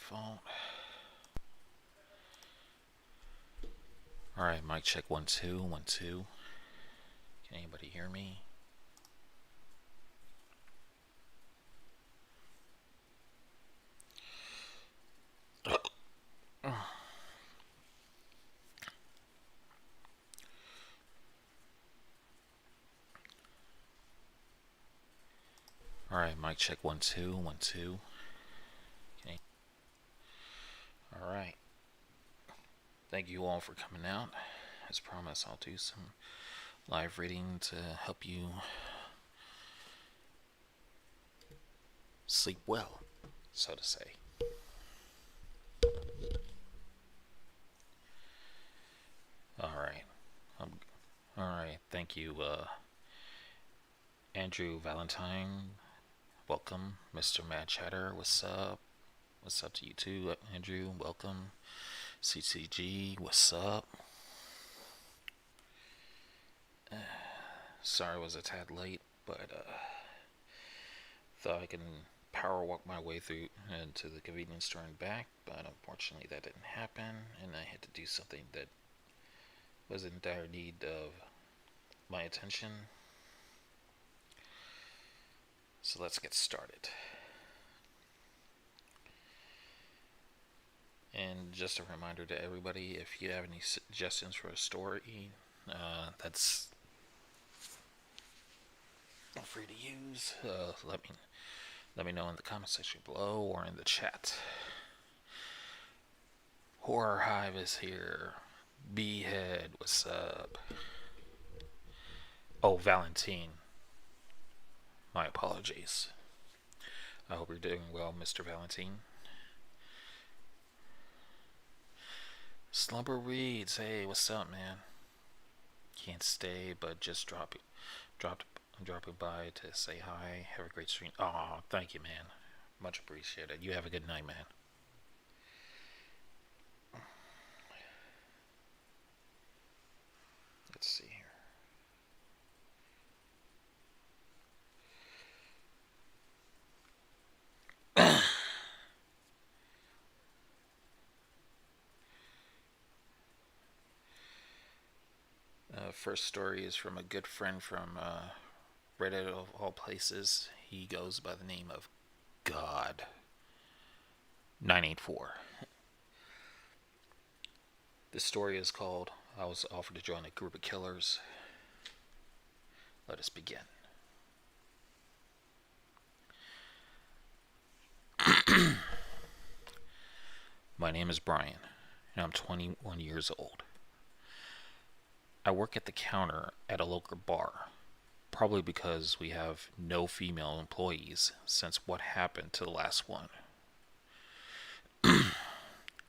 phone. Alright, mic check 1 2 1 2. Can anybody hear me? Alright, mic check 1 2 1 2. Okay. Alright. Thank you all for coming out. As promised, I'll do some live reading to help you sleep well, so to say. Alright. Alright, thank you, Andrew Valentine. Welcome. Mr. Mad Chatter, what's up? What's up to you too, Andrew? Welcome. CCG, what's up? Sorry I was a tad late, but thought I can power walk my way through into the convenience store and back, but unfortunately that didn't happen, and I had to do something that was in dire need of my attention. So let's get started. And just a reminder to everybody, if you have any suggestions for a story, that's free to use. Let me know in the comment section below or in the chat. Horror Hive is here. Behead, what's up? Oh, Valentine. My apologies. I hope you're doing well, Mr. Valentine. Slumber Reads, hey, what's up, man? Can't stay, but just dropping by to say hi. Have a great stream. Aw, thank you, man. Much appreciated. You have a good night, man. Let's see here. First story is from a good friend from Reddit of all places. He goes by the name of God 984. The story is called I Was Offered to Join a Group of Killers. Let us begin. My name is Brian, and I'm 21 years old. I work at the counter at a local bar, probably because we have no female employees since what happened to the last one.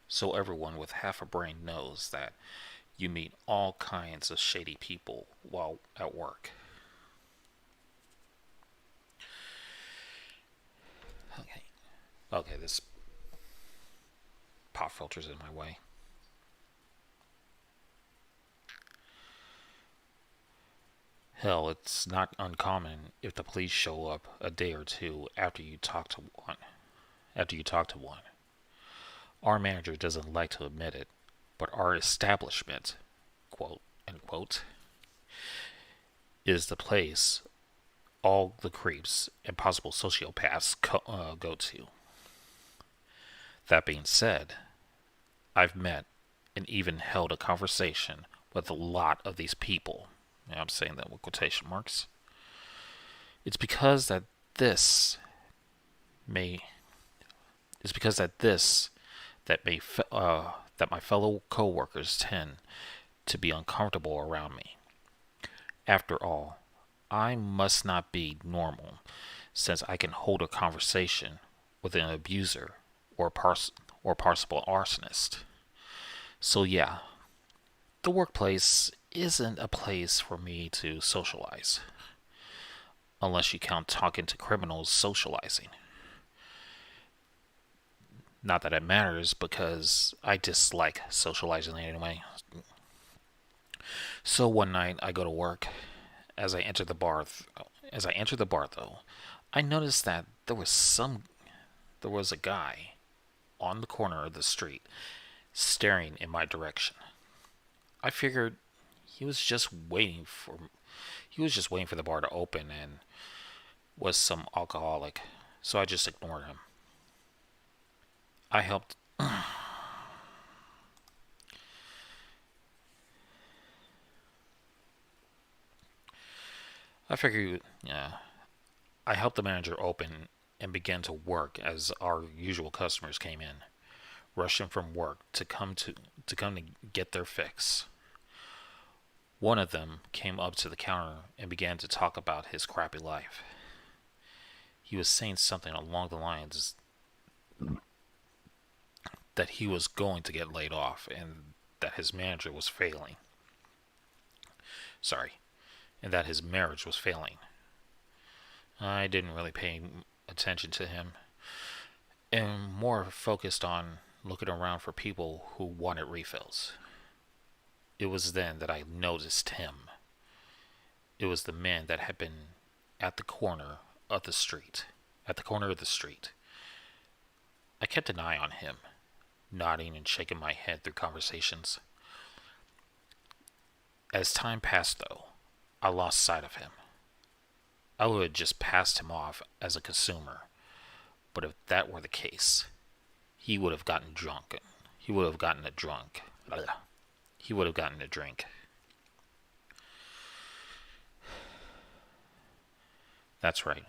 So everyone with half a brain knows that you meet all kinds of shady people while at work. Okay, this pop filter's in my way. Hell, it's not uncommon if the police show up a day or two after you talk to one. Our manager doesn't like to admit it, but our establishment, quote unquote, is the place all the creeps and possible sociopaths go to. That being said, I've met and even held a conversation with a lot of these people. And I'm saying that with quotation marks. It's because that this may. It's because that this that may that my fellow coworkers tend to be uncomfortable around me. After all, I must not be normal, since I can hold a conversation with an abuser or possible arsonist. So yeah, the workplace isn't a place for me to socialize. Unless you count talking to criminals socializing. Not that it matters, because I dislike socializing anyway. So one night I go to work. As I enter the bar, though, I noticed that there was a guy on the corner of the street, staring in my direction. I figured he was just waiting for the bar to open and was some alcoholic, so I just ignored him. I helped I figured yeah, I helped the manager open and began to work as our usual customers came in, rushing from work to get their fix. One of them came up to the counter and began to talk about his crappy life. He was saying something along the lines that he was going to get laid off and that his manager was failing. Sorry, and that his marriage was failing. I didn't really pay attention to him and more focused on looking around for people who wanted refills. It was then that I noticed him. It was the man that had been at the corner of the street. At the corner of the street. I kept an eye on him, nodding and shaking my head through conversations. As time passed, though, I lost sight of him. I would have just passed him off as a consumer, but if that were the case, he would have gotten drunk. He would have gotten a drunk. He would have gotten a drink. That's right.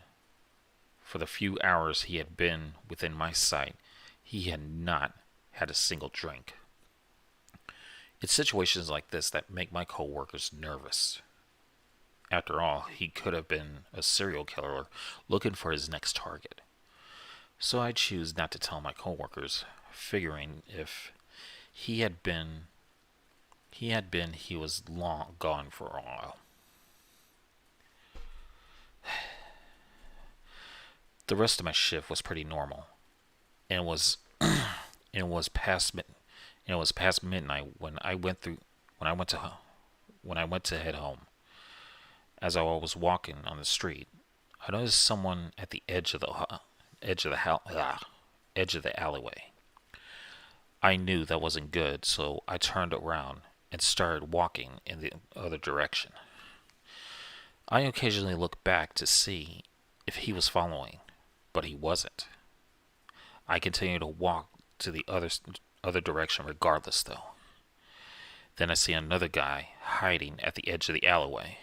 For the few hours he had been within my sight, he had not had a single drink. It's situations like this that make my coworkers nervous. After all, he could have been a serial killer looking for his next target. So I choose not to tell my coworkers, figuring if he was long gone for a while. The rest of my shift was pretty normal, and it was past midnight when I went to head home. As I was walking on the street, I noticed someone at the edge of the alleyway. I knew that wasn't good, so I turned around and started walking in the other direction. I occasionally looked back to see if he was following, but he wasn't. I continued to walk to the other direction regardless, though. Then I see another guy hiding at the edge of the alleyway.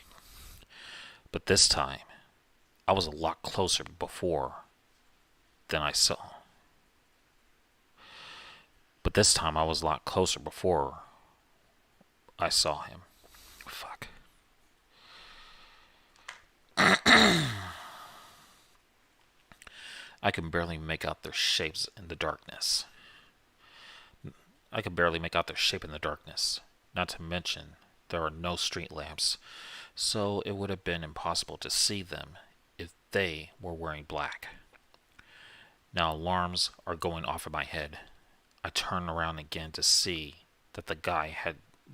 But this time, I was a lot closer before than I saw. But this time I was a lot closer before I saw him. Fuck. I can barely make out their shapes in the darkness. Not to mention, there are no street lamps, so it would have been impossible to see them if they were wearing black. Now alarms are going off in my head. I turn around again to see that the guy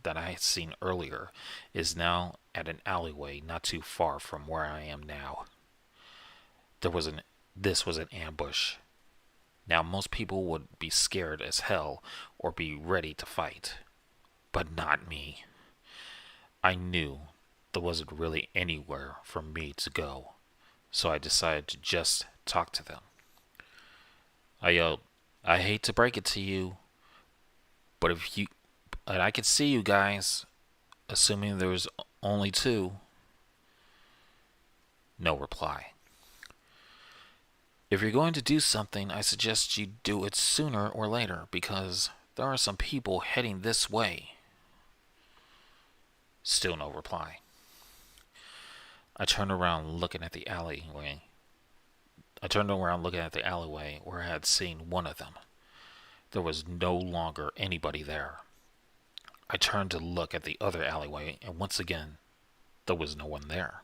that I had seen earlier is now at an alleyway not too far from where I am now. This was an ambush. Now most people would be scared as hell or be ready to fight, but not me. I knew there wasn't really anywhere for me to go, so I decided to just talk to them. I yelled, "I hate to break it to you, but I could see you guys, assuming there was only two." No reply. "If you're going to do something, I suggest you do it sooner or later, because there are some people heading this way." Still no reply. I turned around looking at the alleyway where I had seen one of them. There was no longer anybody there. I turned to look at the other alleyway, and once again, there was no one there.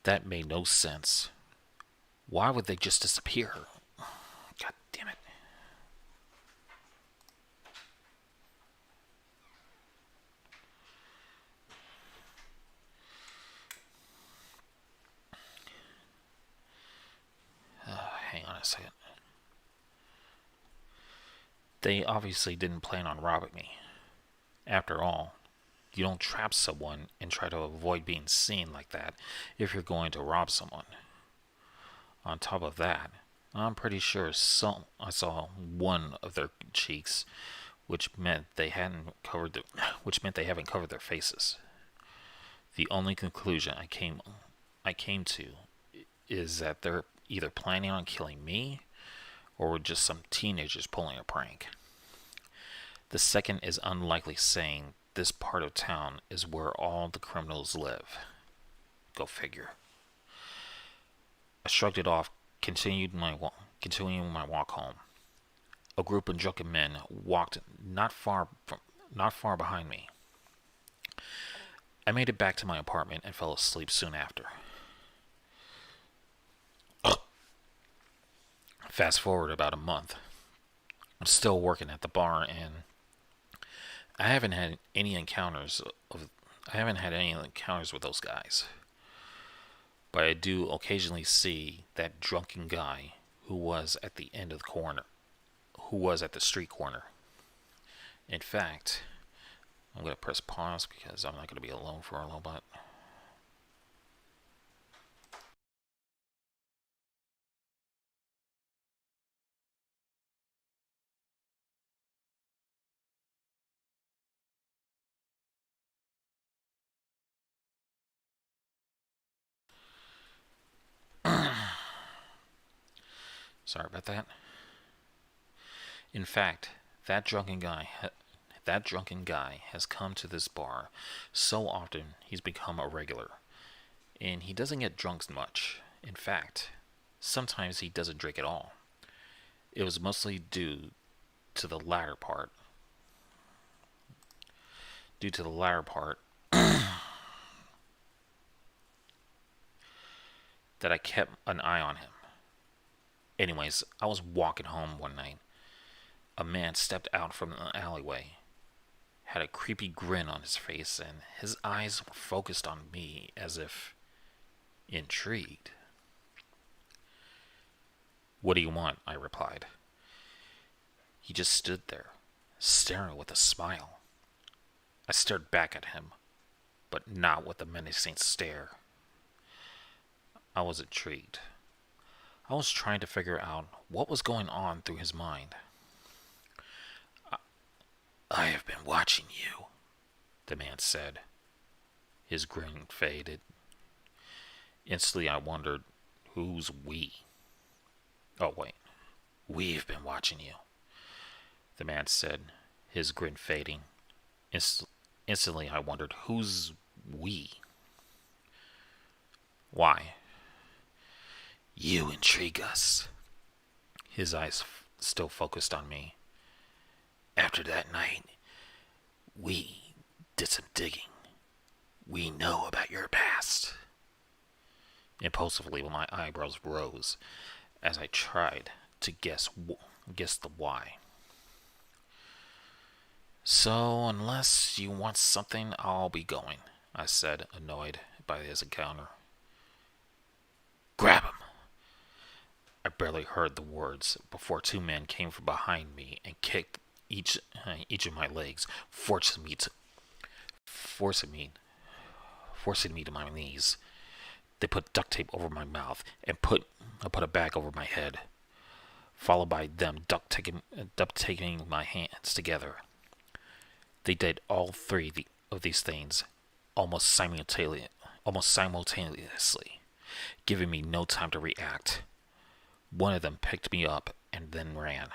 That made no sense. Why would they just disappear? God damn it. Hang on a second. They obviously didn't plan on robbing me. After all, you don't trap someone and try to avoid being seen like that if you're going to rob someone. On top of that, I'm pretty sure I saw one of their cheeks, which meant they haven't covered their faces. The only conclusion I came to is that they're either planning on killing me or were just some teenagers pulling a prank. The second is unlikely, saying this part of town is where all the criminals live. Go figure. I shrugged it off, continuing my walk home. A group of drunken men walked not far behind me. I made it back to my apartment and fell asleep soon after. Fast forward about a month. I'm still working at the bar, and I haven't had any encounters with those guys. But I do occasionally see that drunken guy who was at the street corner. In fact, I'm going to press pause because I'm not going to be alone for a little bit. Sorry about that. In fact, that drunken guy has come to this bar so often he's become a regular. And he doesn't get drunk much. In fact, sometimes he doesn't drink at all. It was mostly due to the latter part. That I kept an eye on him. Anyways, I was walking home one night. A man stepped out from the alleyway, had a creepy grin on his face, and his eyes were focused on me as if intrigued. "What do you want?" I replied. He just stood there, staring with a smile. I stared back at him, but not with a menacing stare. I was intrigued. I was trying to figure out what was going on through his mind. "I have been watching you," the man said. His grin faded. Instantly I wondered, who's we? Oh wait, "We've been watching you," the man said, his grin fading. Instantly I wondered, who's we? "Why?" "You intrigue us." His eyes still focused on me. "After that night, we did some digging. We know about your past." Impulsively, my eyebrows rose as I tried to guess the why. "So, unless you want something, I'll be going," I said, annoyed by his encounter. "Grab him." I barely heard the words before two men came from behind me and kicked each of my legs, forcing me to my knees. They put duct tape over my mouth and put a bag over my head, followed by them duct taping my hands together. They did all three of these things almost simultaneously, giving me no time to react. One of them picked me up and then ran.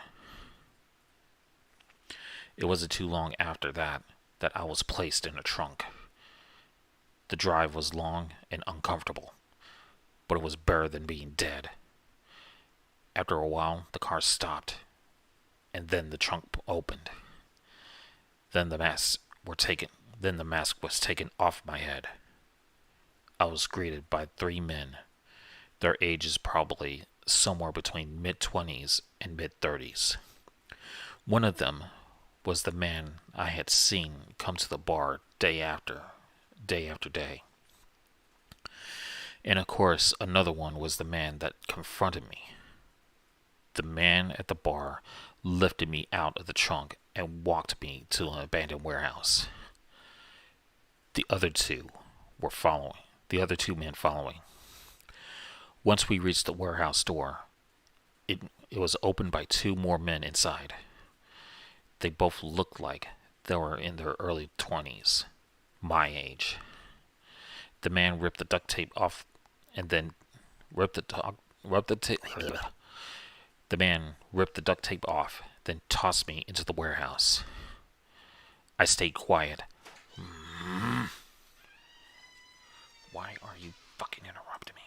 It wasn't too long after that I was placed in a trunk. The drive was long and uncomfortable, but it was better than being dead. After a while, the car stopped, and then the trunk opened. Then the mask was taken off my head. I was greeted by three men. Their ages probably somewhere between mid-20s and mid-30s. One of them was the man I had seen come to the bar day after day. And of course, another one was the man that confronted me. The man at the bar lifted me out of the trunk and walked me to an abandoned warehouse. The other two were following. The other two men following. Once we reached the warehouse door, it was opened by two more men inside. They both looked like they were in their early 20s, my age. The man ripped the duct tape off and then ripped the dog rubbed the tape. The man ripped the duct tape off, then tossed me into the warehouse. I stayed quiet. Why are you fucking interrupting me?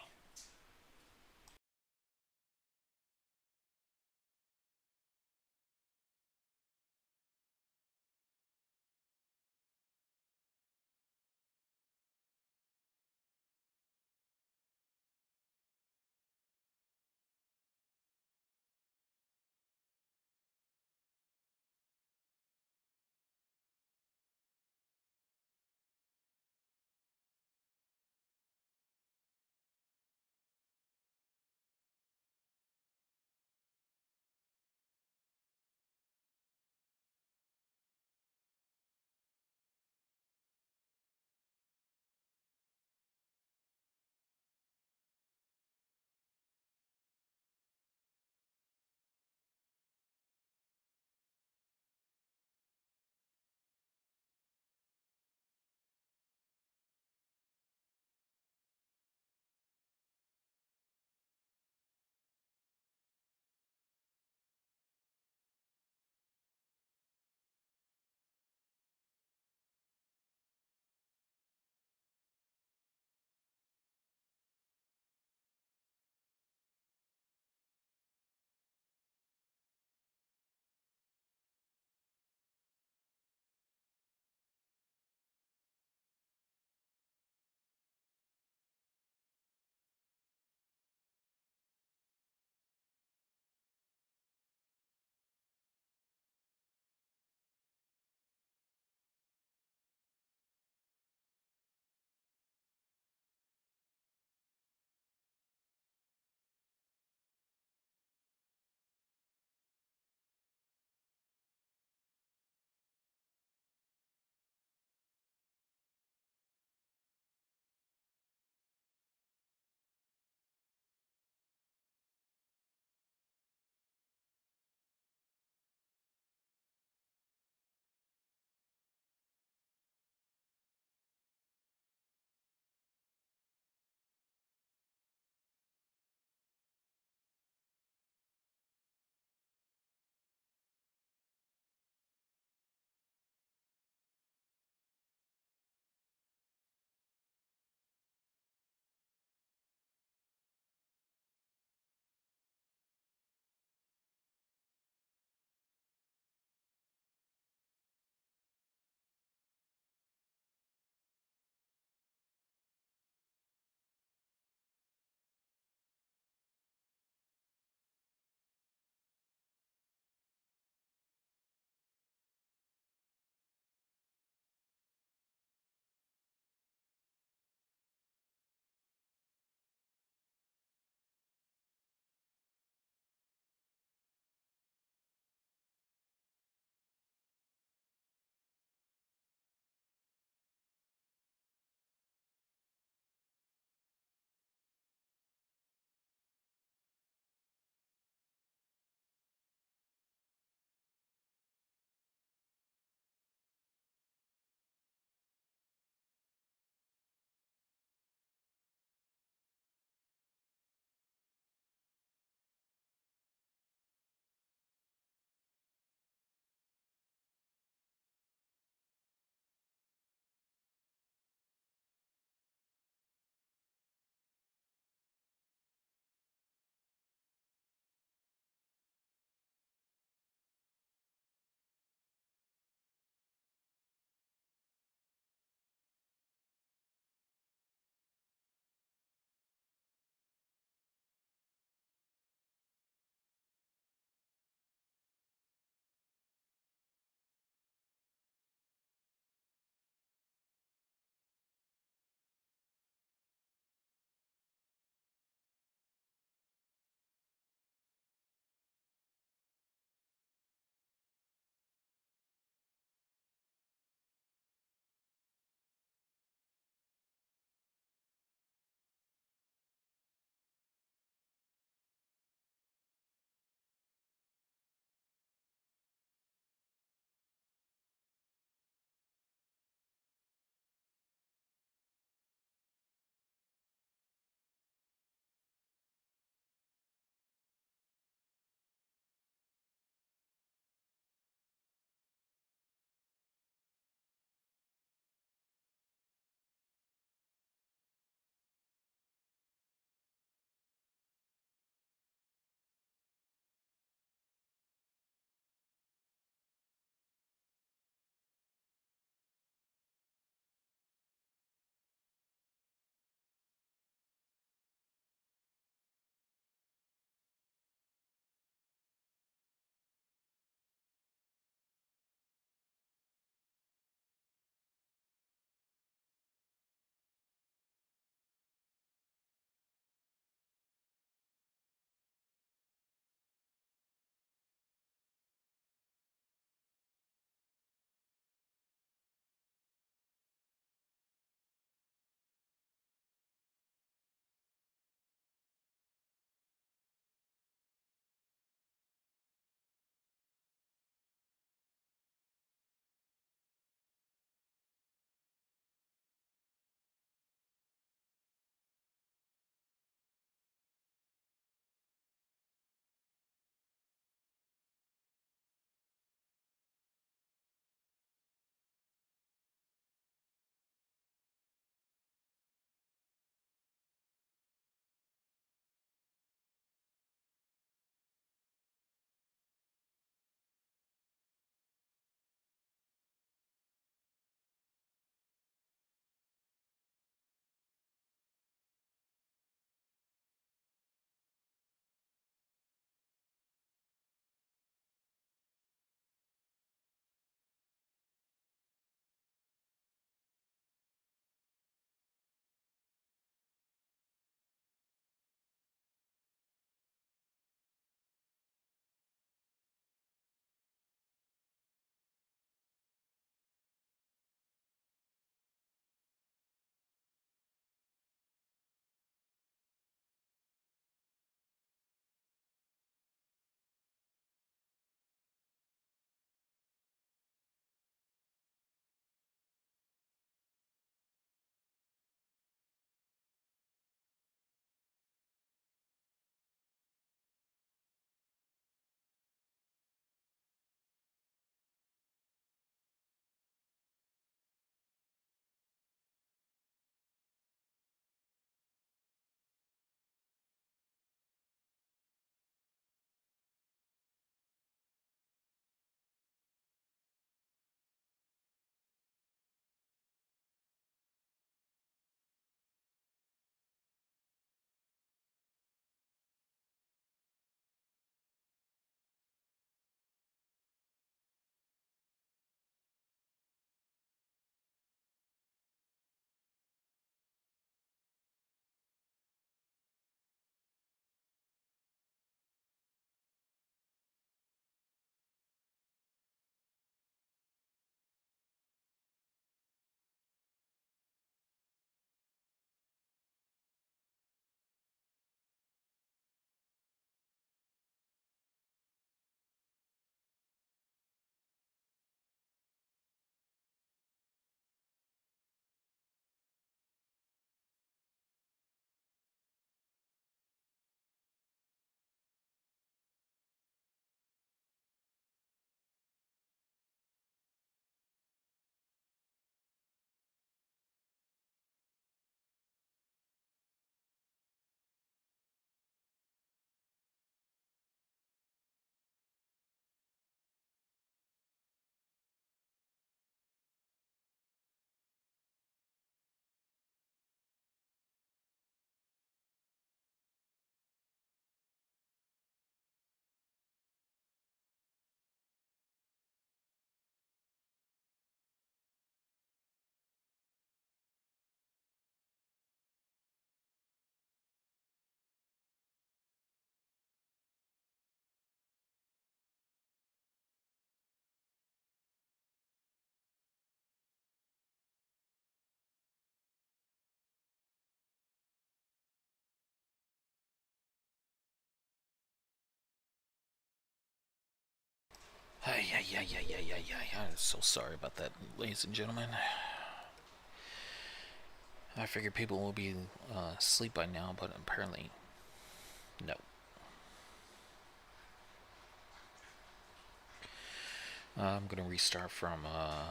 Yeah. I'm so sorry about that, ladies and gentlemen. I figured people will be asleep by now, but apparently, no. I'm gonna restart from. I'm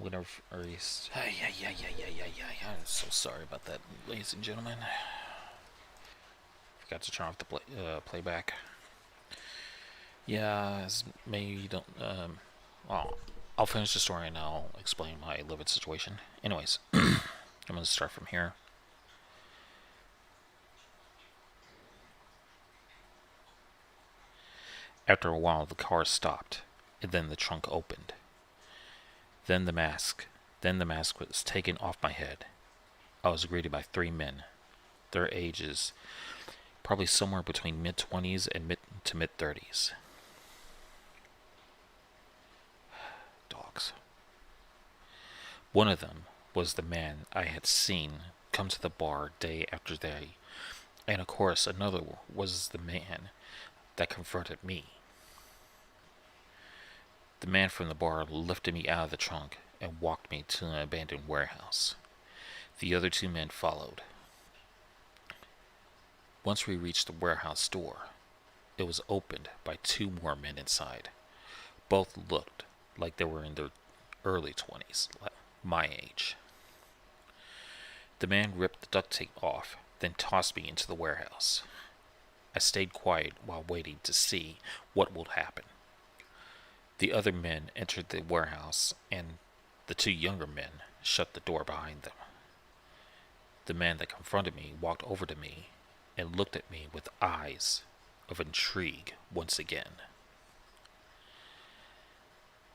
gonna restart. I'm so sorry about that, ladies and gentlemen. Forgot to turn off the playback. Yeah, maybe you don't. Well, I'll finish the story and I'll explain my livid situation. Anyways, I'm gonna start from here. After a while, the car stopped, and then the trunk opened. Then the mask. Then the mask was taken off my head. I was greeted by three men. Their ages, probably somewhere between mid-20s and mid-30s. Dogs. One of them was the man I had seen come to the bar day after day, and of course another was the man that confronted me. The man from the bar lifted me out of the trunk and walked me to an abandoned warehouse. The other two men followed. Once we reached the warehouse door, it was opened by two more men inside. Both looked like they were in their early 20s, my age. The man ripped the duct tape off, then tossed me into the warehouse. I stayed quiet while waiting to see what would happen. The other men entered the warehouse, and the two younger men shut the door behind them. The man that confronted me walked over to me and looked at me with eyes of intrigue once again.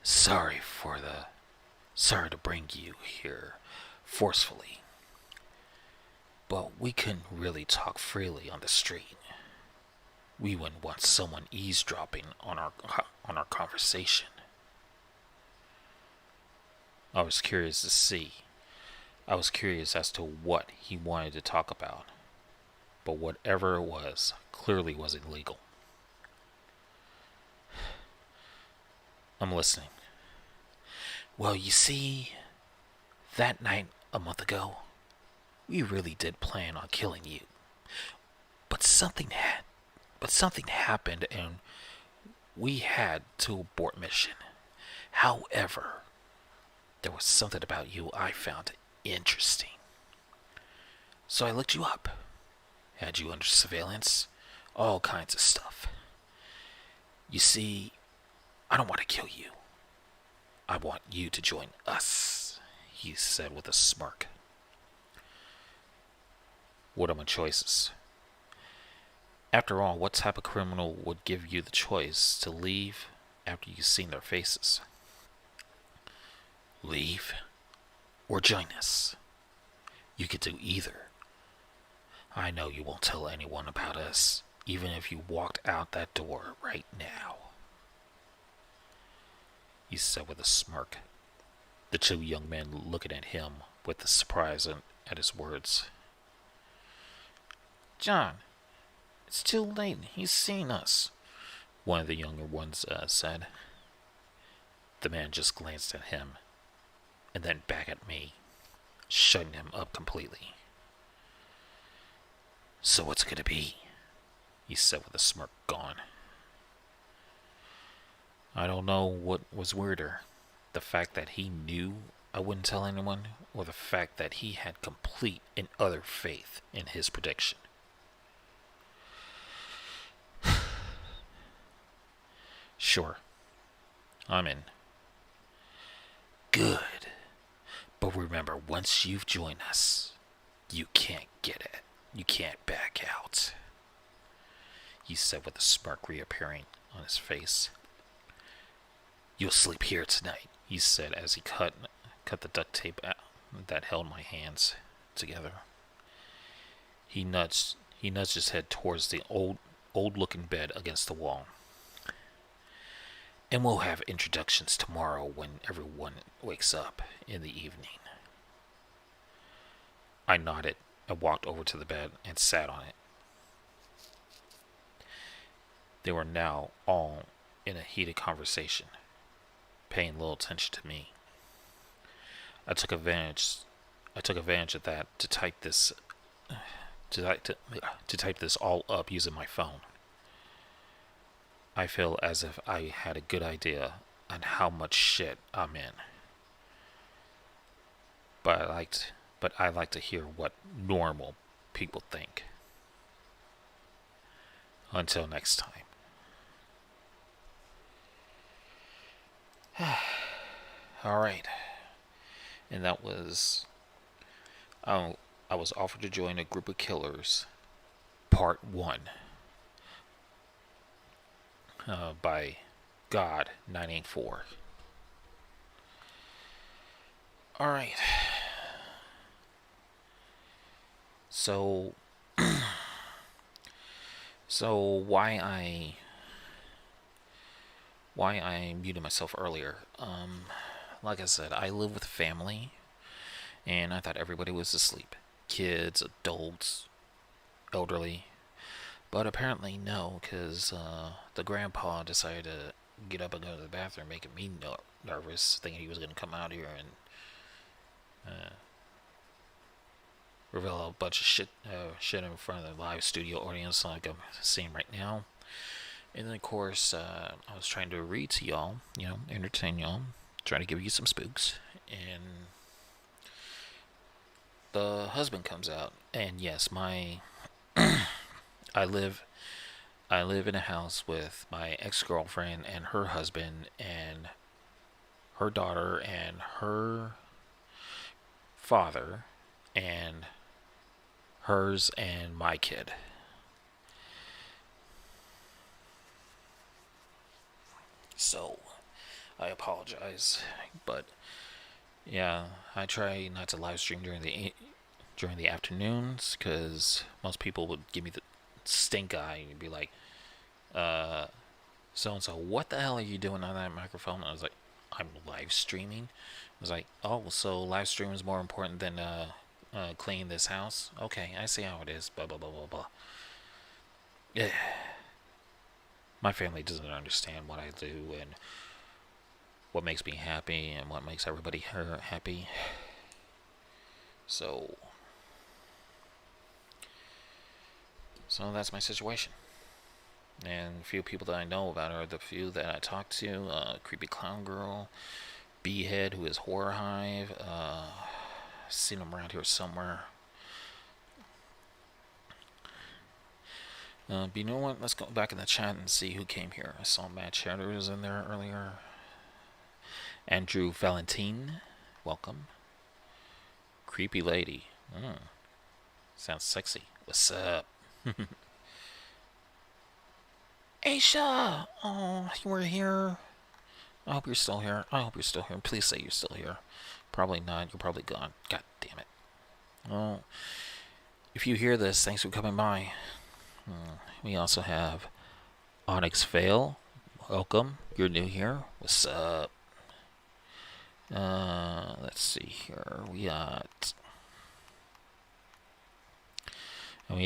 Sorry to bring you here forcefully, but we couldn't really talk freely on the street. We wouldn't want someone eavesdropping on our conversation. I was curious as to what he wanted to talk about, but whatever it was clearly wasn't legal. I'm listening. Well, you see, that night a month ago, we really did plan on killing you. But something happened and we had to abort mission. However, there was something about you I found interesting. So I looked you up. Had you under surveillance. All kinds of stuff. You see, I don't want to kill you. I want you to join us, he said with a smirk. What are my choices? After all, what type of criminal would give you the choice to leave after you've seen their faces? Leave or join us. You could do either. I know you won't tell anyone about us, even if you walked out that door right now, he said with a smirk. The two young men looking at him with surprise at his words. John, it's too late. He's seen us, one of the younger ones said. The man just glanced at him and then back at me, shutting him up completely. So what's it gonna be? He said with a smirk gone. I don't know what was weirder, the fact that he knew I wouldn't tell anyone, or the fact that he had complete and utter faith in his prediction. Sure, I'm in. Good. But remember, once you've joined us, you can't get it. You can't back out, he said with a smirk reappearing on his face. You'll sleep here tonight, he said as he cut the duct tape out that held my hands together. He nudged his head towards the old-looking bed against the wall. And we'll have introductions tomorrow when everyone wakes up in the evening. I nodded and walked over to the bed and sat on it. They were now all in a heated conversation, paying little attention to me. I took advantage. I took advantage of that to type this to type this all up using my phone. I feel as if I had a good idea on how much shit I'm in. But I like to hear what normal people think. Until next time. Alright. And that was I was offered to join a group of killers, part 1, by God 984. Alright. So why I muted myself earlier. Like I said, I live with family, and I thought everybody was asleep. Kids, adults, elderly. But apparently no, because the grandpa decided to get up and go to the bathroom, making me nervous, thinking he was going to come out here and reveal a bunch of shit in front of the live studio audience like I'm seeing right now. And then, of course, I was trying to read to y'all, entertain y'all, trying to give you some spooks. And the husband comes out, and yes, I live in a house with my ex-girlfriend and her husband and her daughter and her father and hers and my kid. So, I apologize, but yeah, I try not to live stream during the afternoons, because most people would give me the stink eye and be like, so and so, what the hell are you doing on that microphone? And I was like, I'm live streaming. I was like, oh, so live stream is more important than cleaning this house? Okay, I see how it is. Blah blah blah blah blah. Yeah. My family doesn't understand what I do and what makes me happy and what makes everybody here happy. So that's my situation. And a few people that I know about are the few that I talk to. Creepy Clown Girl, B-Head, who is Horror Hive. Seen him around here somewhere. But you know what? Let's go back in the chat and see who came here. I saw Matt Shatter was in there earlier. Andrew Valentine, welcome. Creepy Lady. Sounds sexy. What's up? Aisha! Oh, you were here. I hope you're still here. Please say you're still here. Probably not. You're probably gone. God damn it. Well, if you hear this, thanks for coming by. We also have Onyx Vale. Welcome. You're new here. What's up? Let's see here. We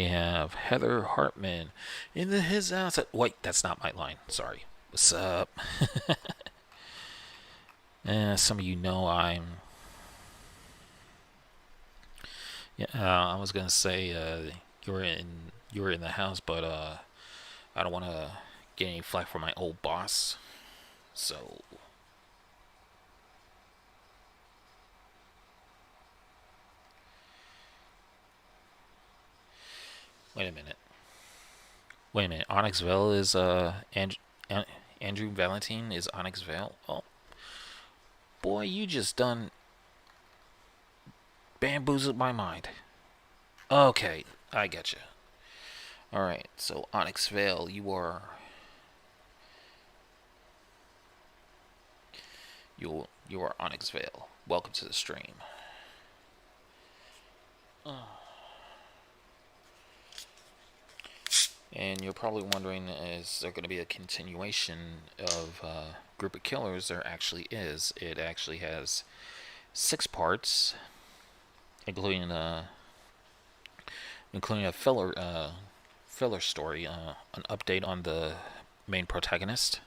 have Heather Hartman in his house. Wait, that's not my line. Sorry. What's up? Some of you know I'm. Yeah, I was gonna say you were in the house, but I don't want to get any flack from my old boss. So. Wait a minute. Onyx Vale is Andrew Valentine is Onyx Vale. Oh, boy, you just done bamboozled my mind. Okay, I get you. All right, so Onyx Vale, you are Onyx Vale. Welcome to the stream. And you're probably wondering, is there going to be a continuation of Group of Killers? There actually is. It actually has 6 parts, including a filler story, an update on the main protagonist.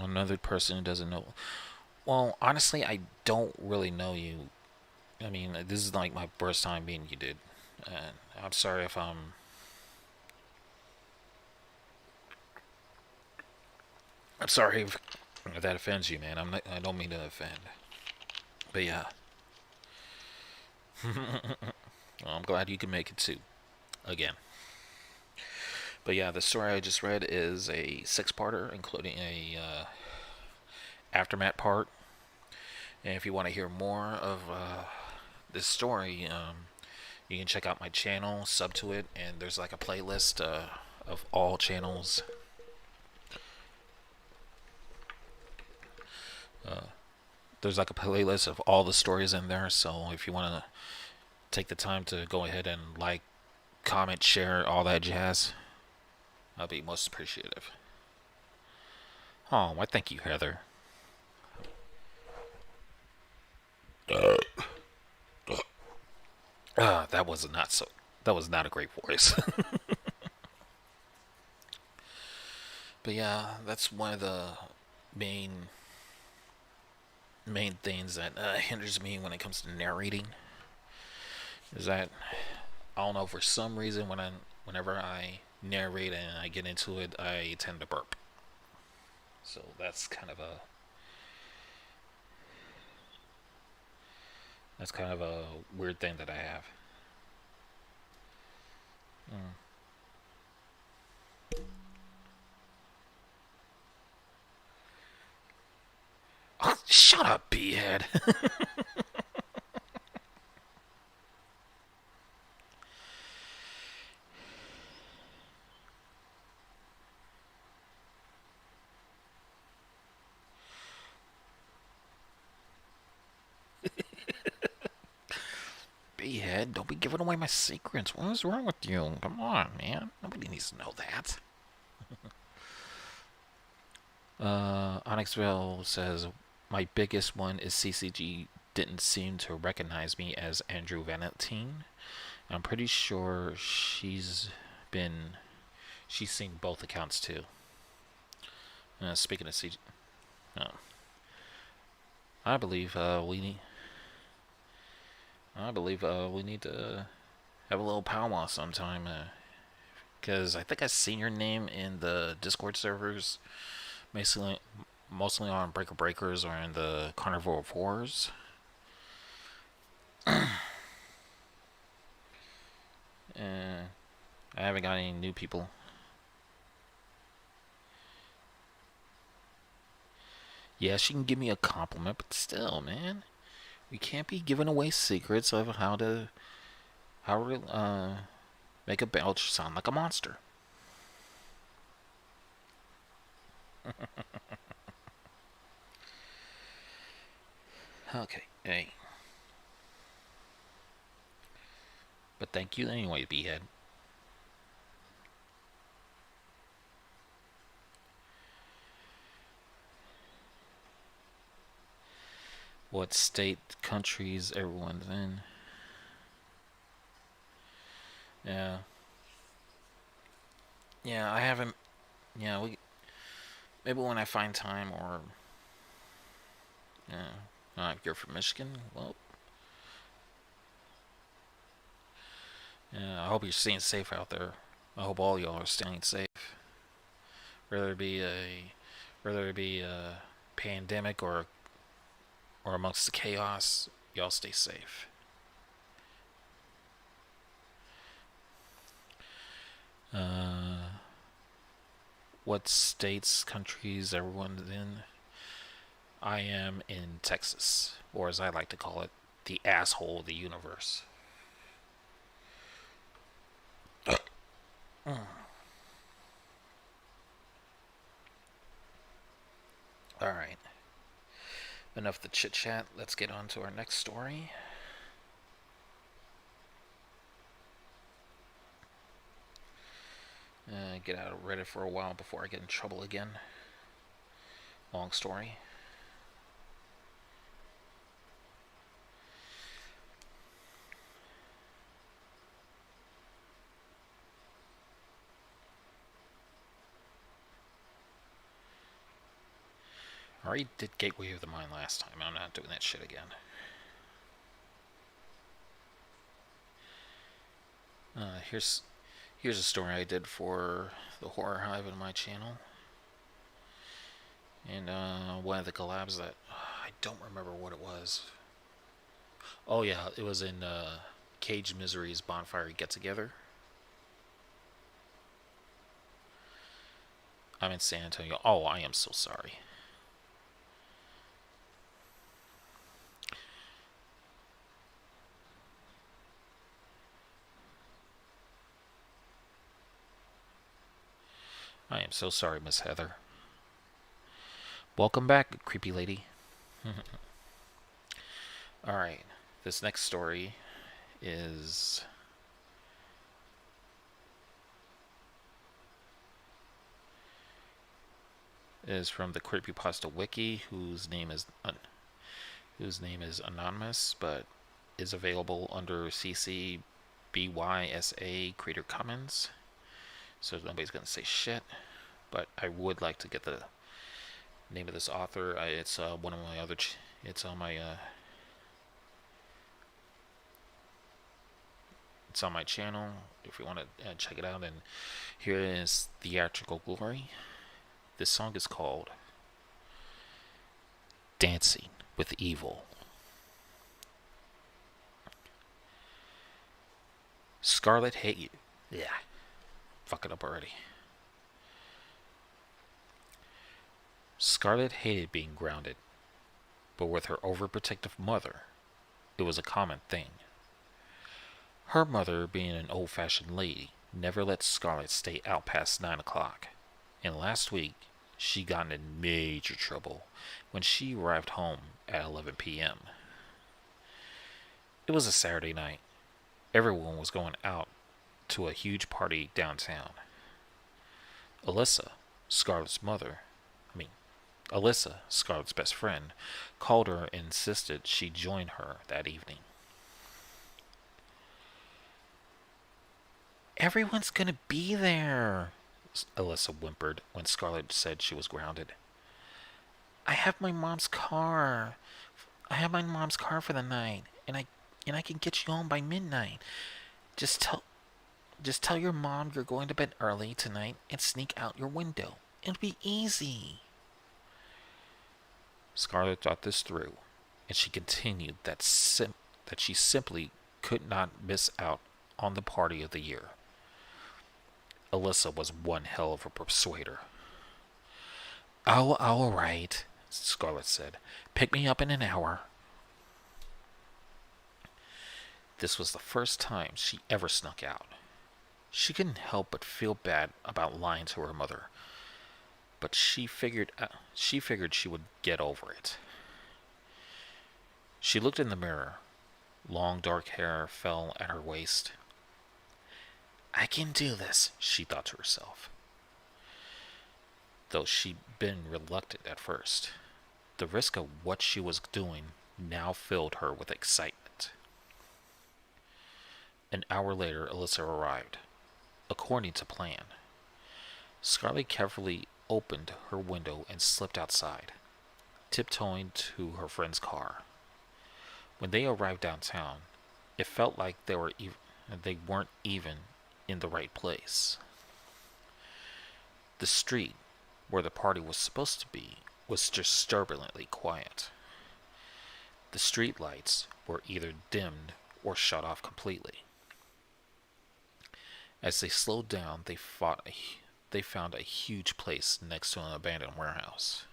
Another person who doesn't know. Well, honestly, I don't really know you. I mean, this is like my first time meeting you, dude. And I'm sorry if I'm sorry if that offends you, man. I don't mean to offend. But yeah, well, I'm glad you can make it too. Again. But yeah, the story I just read is a six-parter, including a aftermath part. And if you want to hear more of this story, you can check out my channel, sub to it, and there's like a playlist of all channels. There's like a playlist of all the stories in there. So if you want to take the time to go ahead and like, comment, share, all that jazz, I'll be most appreciative. Oh, why thank you, Heather. That was not so. That was not a great voice. But yeah, that's one of the main main things that hinders me when it comes to narrating. Is that I don't know, for some reason whenever I narrate and I get into it, I tend to burp. So that's kind of a weird thing that I have. Mm. Oh, shut up, B-head. B-head, don't be giving away my secrets. What is wrong with you? Come on, man. Nobody needs to know that. Onyxville says, my biggest one is CCG didn't seem to recognize me as Andrew Valentine. I'm pretty sure she's seen both accounts too. Speaking of CG, oh, I believe we need to have a little powwow sometime. Because I think I seen your name in the Discord servers, mostly on Breaker Breakers or in the Carnival of Horrors. I haven't got any new people. Yeah, she can give me a compliment, but still, man, we can't be giving away secrets of how to make a belch sound like a monster. Okay, hey, but thank you anyway, B-head. What state, countries everyone's in? Yeah, yeah, I haven't. Yeah, we maybe when I find time, or yeah, if you're from Michigan, well, yeah, I hope you're staying safe out there. I hope all y'all are staying safe. Whether it be a pandemic or amongst the chaos, y'all stay safe. Uh, what states, countries, everyone's in? I am in Texas, or as I like to call it, the asshole of the universe. All right. Enough the chit chat. Let's get on to our next story. Get out of Reddit for a while before I get in trouble again. Long story. I already did Gateway of the Mind last time. I'm not doing that shit again. Here's a story I did for the Horror Hive on my channel. And one of the collabs that I don't remember what it was. Oh yeah, it was in Cage Misery's Bonfire Get Together. I'm in San Antonio. Oh, I am so sorry. I am so sorry, Miss Heather. Welcome back, creepy lady. Alright, this next story is from the Creepypasta Wiki, whose name is anonymous, but is available under CC BY-SA Creator Commons. So nobody's gonna say shit. But I would like to get the name of this author. It's one of my other. It's on my. It's on my channel. If you want to check it out, and here is Theatrical Glory. This song is called "Dancing with Evil." Scarlet hate. Yeah, fuck it up already. Scarlet hated being grounded, but with her overprotective mother, it was a common thing. Her mother, being an old-fashioned lady, never let Scarlet stay out past 9 o'clock, and last week she got in major trouble when she arrived home at 11 p.m. It was a Saturday night. Everyone was going out to a huge party downtown. Alyssa, Scarlett's best friend, called her and insisted she join her that evening. Everyone's gonna be there, Alyssa whimpered when Scarlett said she was grounded. I have my mom's car. For the night, and I can get you home by midnight. Just tell your mom you're going to bed early tonight and sneak out your window. It'll be easy. Scarlett thought this through, and she continued that she simply could not miss out on the party of the year. Alyssa was one hell of a persuader. Oh, all right, Scarlett said. Pick me up in an hour. This was the first time she ever snuck out. She couldn't help but feel bad about lying to her mother, but she figured she would get over it. She looked in the mirror. Long dark hair fell at her waist. I can do this, she thought to herself. Though she'd been reluctant at first, the risk of what she was doing now filled her with excitement. An hour later, Alyssa arrived, according to plan. Scarlett carefully opened her window and slipped outside, tiptoeing to her friend's car. When they arrived downtown, it felt like they weren't even in the right place. The street where the party was supposed to be was disturbingly quiet. The street lights were either dimmed or shut off completely. As they slowed down, they found a huge place next to an abandoned warehouse.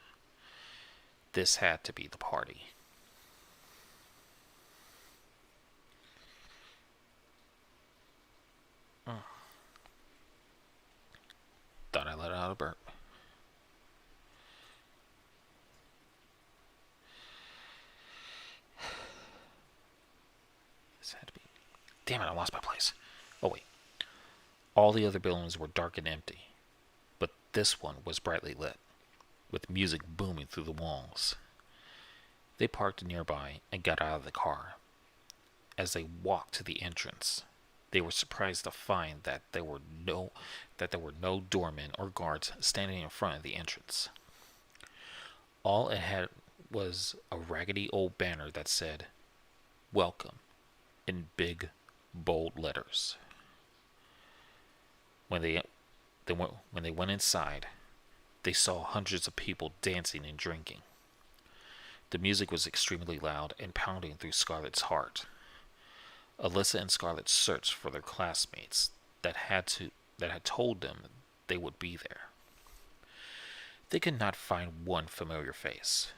This had to be the party. Thought I let out a burp. This had to be. Damn it, I lost my place. Oh, wait. All the other buildings were dark and empty, but this one was brightly lit, with music booming through the walls. They parked nearby and got out of the car. As they walked to the entrance, they were surprised to find that there were no doormen or guards standing in front of the entrance. All it had was a raggedy old banner that said, "Welcome," in big, bold letters. When they went inside, they saw hundreds of people dancing and drinking. The music was extremely loud and pounding through Scarlett's heart. Alyssa and Scarlett searched for their classmates that had told them they would be there. They could not find one familiar face.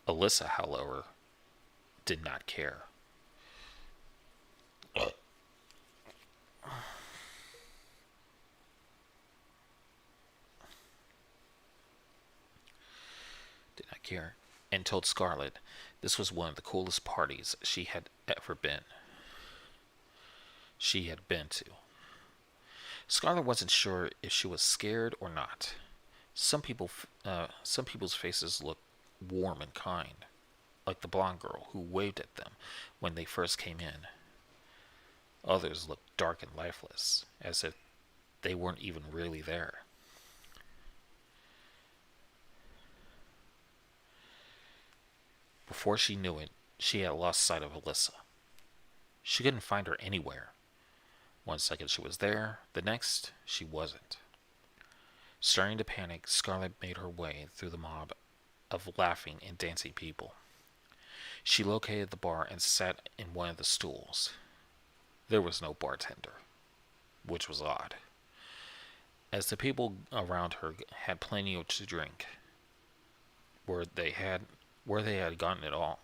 Alyssa, however, did not care. Did not care, and told Scarlett this was one of the coolest parties she had been to. Scarlett wasn't sure if she was scared or not. Some people's faces looked warm and kind, like the blonde girl who waved at them when they first came in. Others looked dark and lifeless, as if they weren't even really there. Before she knew it, she had lost sight of Alyssa. She couldn't find her anywhere. One second she was there, the next she wasn't. Starting to panic, Scarlett made her way through the mob of laughing and dancing people. She located the bar and sat in one of the stools. There was no bartender, which was odd, as the people around her had plenty to drink. Where they had gotten it all,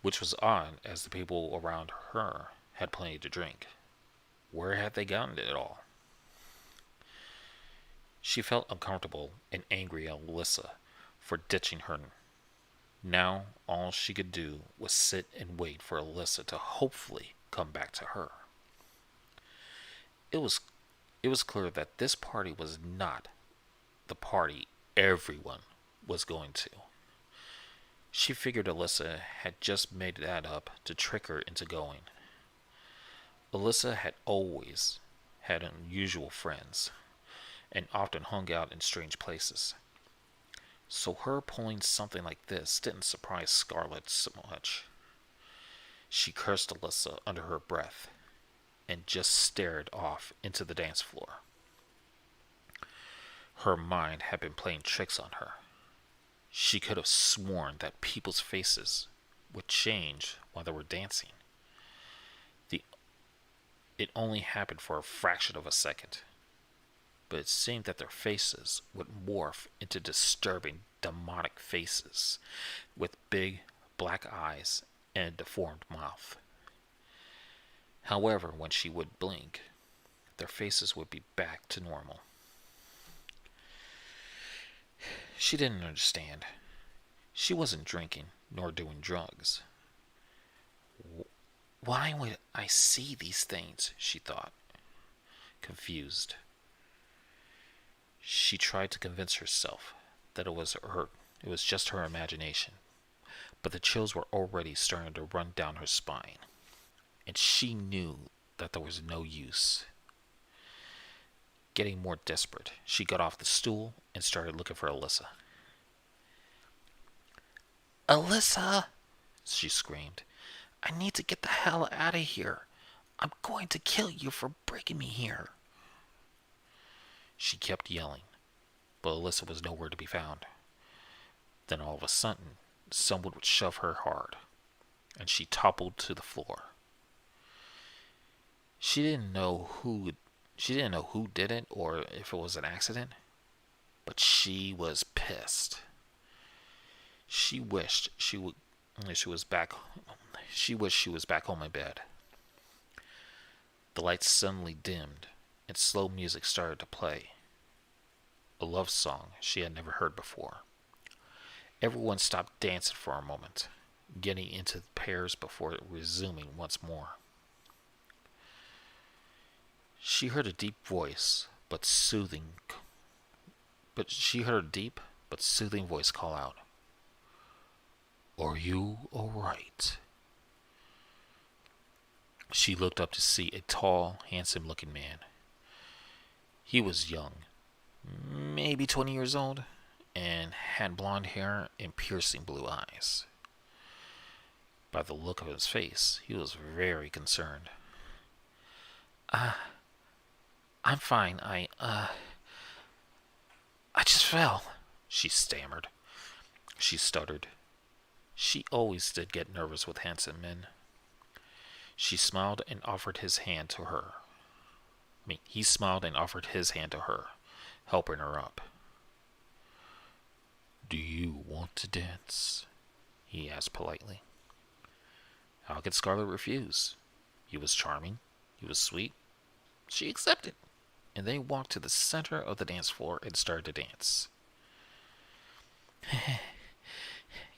which was odd, as the people around her had plenty to drink. Where had they gotten it all? She felt uncomfortable and angry at Alyssa for ditching her. Now all she could do was sit and wait for Alyssa to hopefully come back to her. It was clear that this party was not the party everyone was going to. She figured Alyssa had just made that up to trick her into going. Alyssa had always had unusual friends and often hung out in strange places. So her pulling something like this didn't surprise Scarlett so much. She cursed Alyssa under her breath and just stared off into the dance floor. Her mind had been playing tricks on her. She could have sworn that people's faces would change while they were dancing. It only happened for a fraction of a second, but it seemed that their faces would morph into disturbing, demonic faces with big, black eyes and a deformed mouth. However, when she would blink, their faces would be back to normal. She didn't understand. She wasn't drinking nor doing drugs. Why would I see these things? She thought, confused. She tried to convince herself that it was just her imagination, but the chills were already starting to run down her spine, and she knew that there was no use. Getting more desperate, she got off the stool and started looking for Alyssa. "Alyssa!" she screamed. "I need to get the hell out of here. I'm going to kill you for breaking me here." She kept yelling, but Alyssa was nowhere to be found. Then all of a sudden, someone would shove her hard, and she toppled to the floor. She didn't know who did it or if it was an accident, but she was pissed. She wished she was back home in bed. The lights suddenly dimmed and slow music started to play. A love song she had never heard before. Everyone stopped dancing for a moment, getting into pairs before resuming once more. She heard a deep but soothing voice call out, "Are you all right?" She looked up to see a tall, handsome-looking man. He was young, maybe 20 years old, and had blonde hair and piercing blue eyes. By the look of his face, he was very concerned. Uh, I'm fine. I just fell, she stammered. She stuttered. She always did get nervous with handsome men. She smiled and offered his hand to her. He smiled and offered his hand to her, helping her up. Do you want to dance? He asked politely. How could Scarlet refuse? He was charming. He was sweet. She accepted, and they walked to the center of the dance floor and started to dance.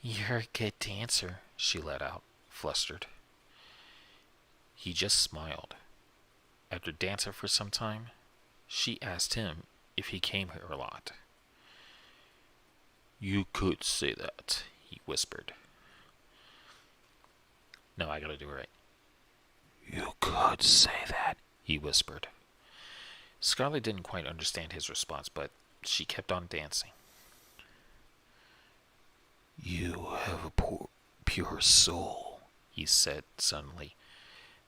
You're a good dancer, she let out, flustered. He just smiled. After dancing for some time, she asked him if he came here a lot. You could say that, he whispered. No, I gotta do it right. You could say that, he whispered. Scarlet didn't quite understand his response, but she kept on dancing. You have a pure soul, he said suddenly,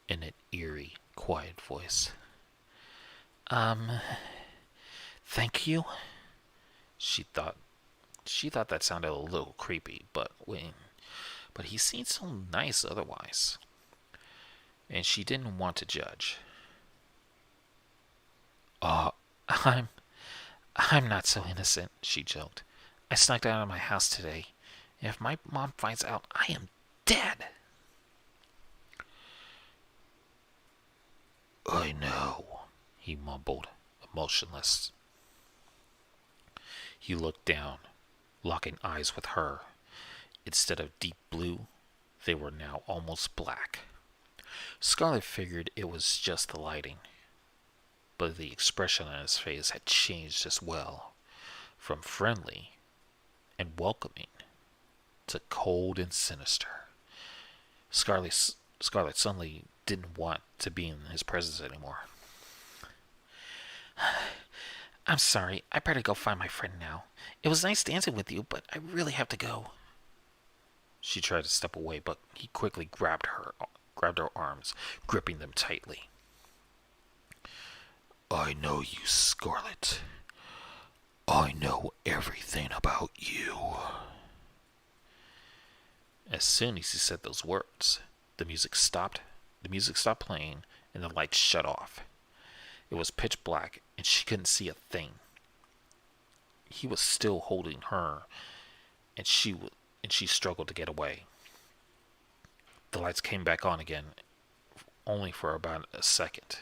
in an eerie, quiet voice. Thank you? She thought that sounded a little creepy, but he seemed so nice otherwise. And she didn't want to judge. I'm not so innocent, she joked. I snuck out of my house today. If my mom finds out, I am dead. I know, he mumbled, emotionless. He looked down, locking eyes with her. Instead of deep blue, they were now almost black. Scarlet figured it was just the lighting, but the expression on his face had changed as well, from friendly and welcoming to cold and sinister. Scarlet suddenly didn't want to be in his presence anymore. I'm sorry, I better go find my friend now. It was nice dancing with you, but I really have to go. She tried to step away, but he quickly grabbed her arms, gripping them tightly. I know you, Scarlet. I know everything about you. As soon as he said those words, the music stopped playing, and the lights shut off. It was pitch black, and she couldn't see a thing. He was still holding her, and she struggled to get away. The lights came back on again, only for about a second.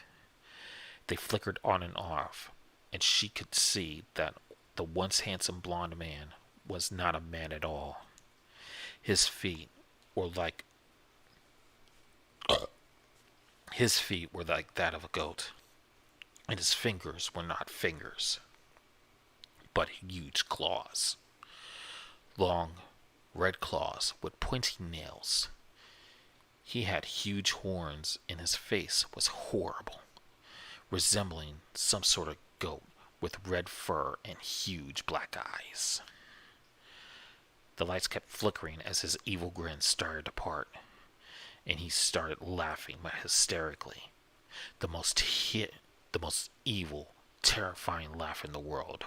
They flickered on and off, and she could see that the once handsome blonde man was not a man at all. His feet were like that of a goat, and his fingers were not fingers, but huge claws. Long, red claws with pointy nails. He had huge horns, and his face was horrible, resembling some sort of goat with red fur and huge black eyes. The lights kept flickering as his evil grin started to part, and he started laughing hysterically. The most evil, terrifying laugh in the world.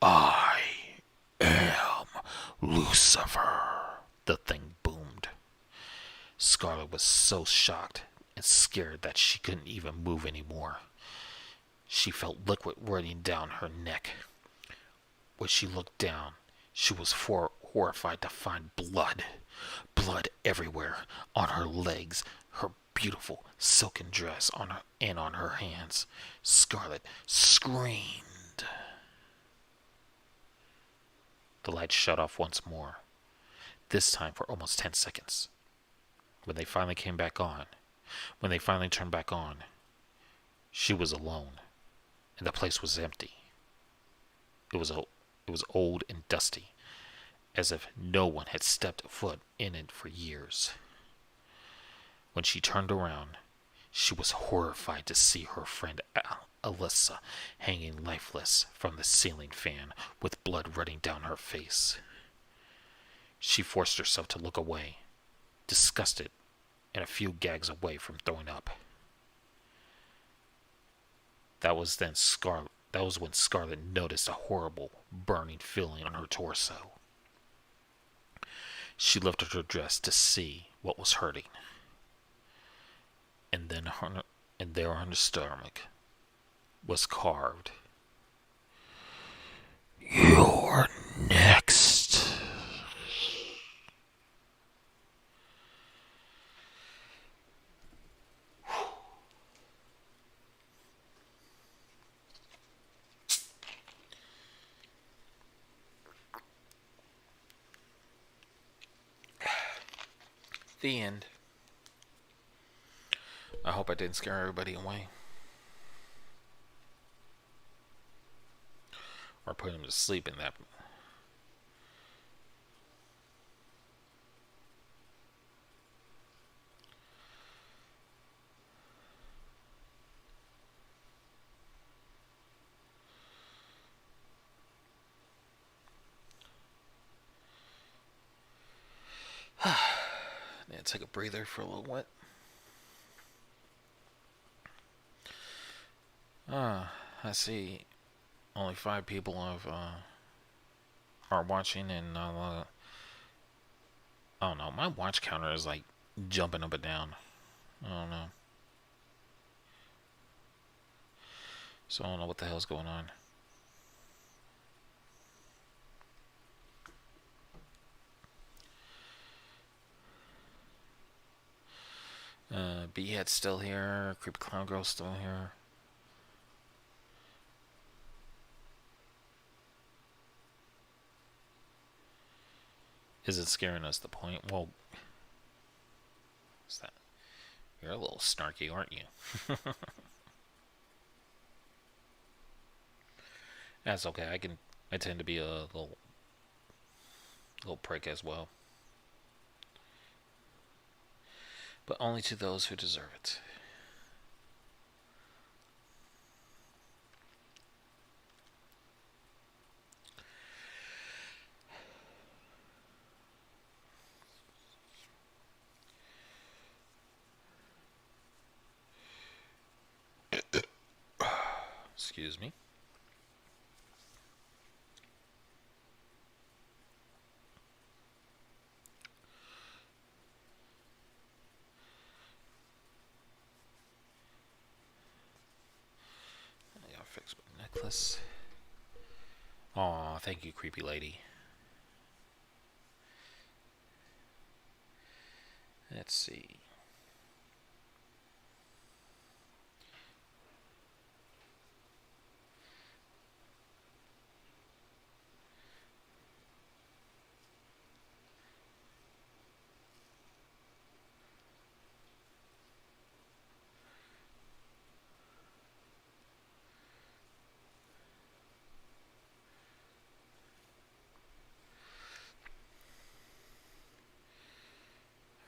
I am Lucifer, the thing boomed. Scarlet was so shocked and scared that she couldn't even move anymore. She felt liquid running down her neck. When she looked down, she was horrified to find blood everywhere, on her legs, her beautiful silken dress, and on her hands. Scarlet screamed. The lights shut off once more, this time for almost 10 seconds. When they finally turned back on, she was alone, and the place was empty. It was old and dusty, as if no one had stepped foot in it for years. When she turned around, she was horrified to see her friend Alyssa hanging lifeless from the ceiling fan with blood running down her face. She forced herself to look away, disgusted and a few gags away from throwing up. That was when Scarlet noticed a horrible, burning feeling on her torso. She lifted her dress to see what was hurting. And there on her stomach was carved, "You're next." The end. I hope I didn't scare everybody away. Or put him to sleep in that. Yeah, take a breather for a little bit. I see only 5 people are watching, and I don't know. My watch counter is like jumping up and down. I don't know. So I don't know what the hell's going on. Behead's still here. Creepy Clown Girl's still here. Is it scaring us? The point? Well, what's that? You're a little snarky, aren't you? That's okay. I tend to be a little prick as well, but only to those who deserve it. Excuse me. I gotta fix my necklace. Aw, thank you, creepy lady. Let's see.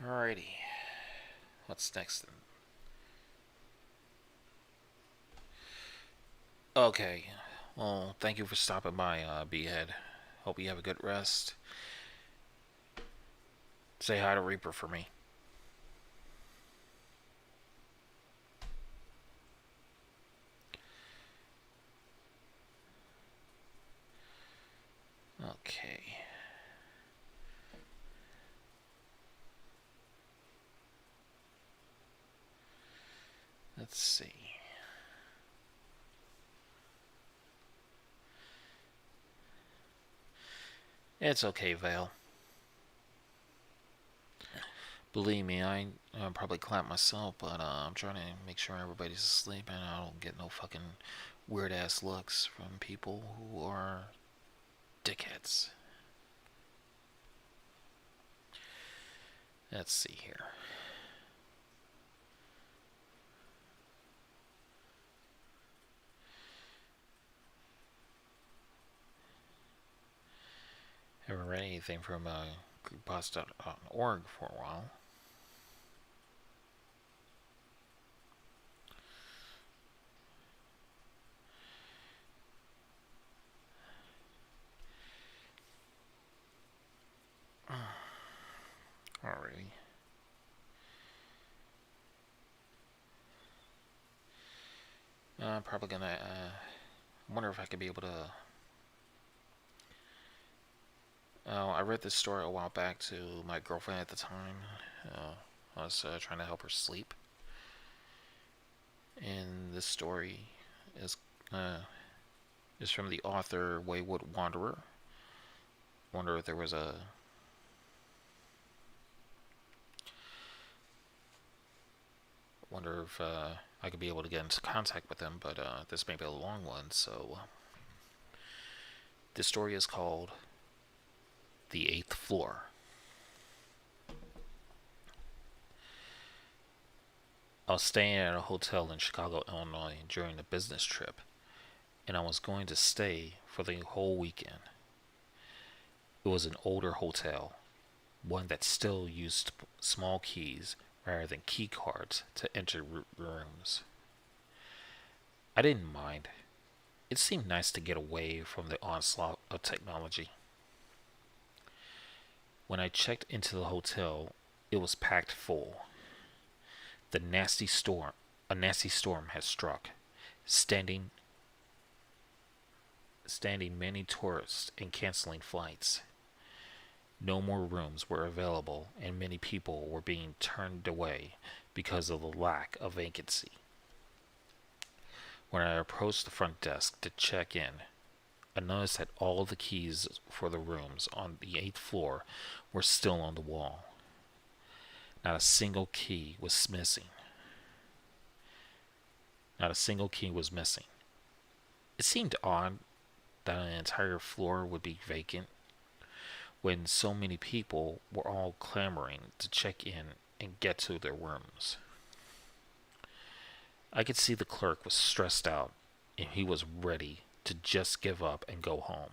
Alrighty. What's next then? Okay. Well, thank you for stopping by, Behead. Hope you have a good rest. Say hi to Reaper for me. Okay. Let's see. It's okay, Vale. Believe me, I probably clap myself, but I'm trying to make sure everybody's asleep and I don't get no fucking weird ass looks from people who are dickheads. Let's see here. Haven't read anything from creepypasta.org for a while. already. I'm probably gonna wonder if I could be able to. Oh, I read this story a while back to my girlfriend at the time. I was trying to help her sleep, and this story is uh, is from the author Wayward Wanderer. Wonder if there was a. Wonder if I could be able to get into contact with them, but this may be a long one. So this story is called "The Eighth Floor." I was staying at a hotel in Chicago, Illinois during a business trip, and I was going to stay for the whole weekend. It was an older hotel, one that still used small keys rather than key cards to enter rooms. I didn't mind. It seemed nice to get away from the onslaught of technology. When I checked into the hotel, it was packed full. The nasty storm, a nasty storm had struck, standing many tourists and canceling flights. No more rooms were available, and many people were being turned away because of the lack of vacancy. When I approached the front desk to check in, I noticed that all the keys for the rooms on the 8th floor were still on the wall. Not a single key was missing. Not a single key was missing. It seemed odd that an entire floor would be vacant when so many people were all clamoring to check in and get to their rooms. I could see the clerk was stressed out and he was ready to just give up and go home.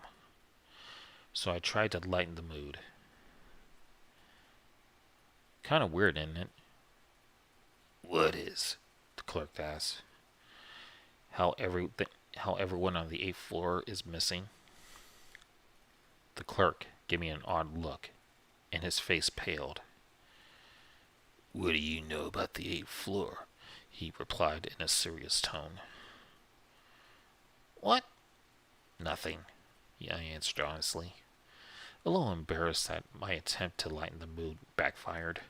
So I tried to lighten the mood. Kind of weird, isn't it? What is? The clerk asked. How everyone on the 8th floor is missing? The clerk gave me an odd look, and his face paled. What do you know about the 8th floor? He replied in a serious tone. What? Nothing, I answered honestly, a little embarrassed that my attempt to lighten the mood backfired.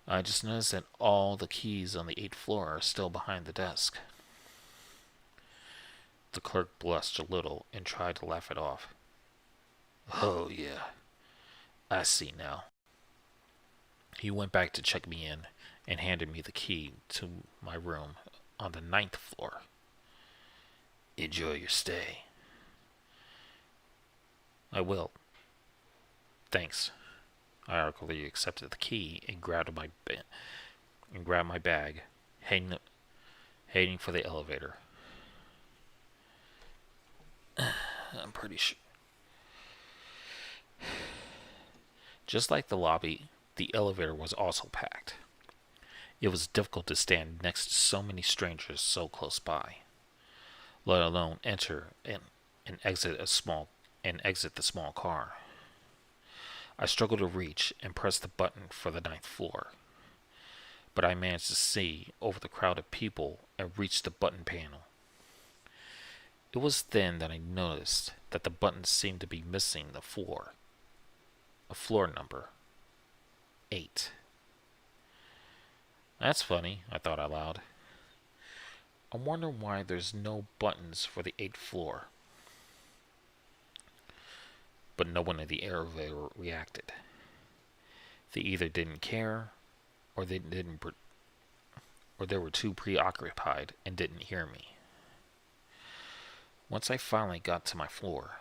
I just noticed that all the keys on the 8th floor are still behind the desk. The clerk blushed a little and tried to laugh it off. Oh, yeah, I see now. He went back to check me in and handed me the key to my room on the 9th floor. Enjoy your stay. I will. Thanks. I awkwardly accepted the key and grabbed my bag, heading for the elevator. I'm pretty sure. Just like the lobby, the elevator was also packed. It was difficult to stand next to so many strangers so close by, let alone enter and exit the small car. I struggled to reach and press the button for the 9th floor, but I managed to see over the crowd of people and reach the button panel. It was then that I noticed that the button seemed to be missing a floor number 8. That's funny, I thought out loud. I wonder why there's no buttons for the 8th floor. But no one in the elevator reacted. They either didn't care, or they were too preoccupied and didn't hear me. Once I finally got to my floor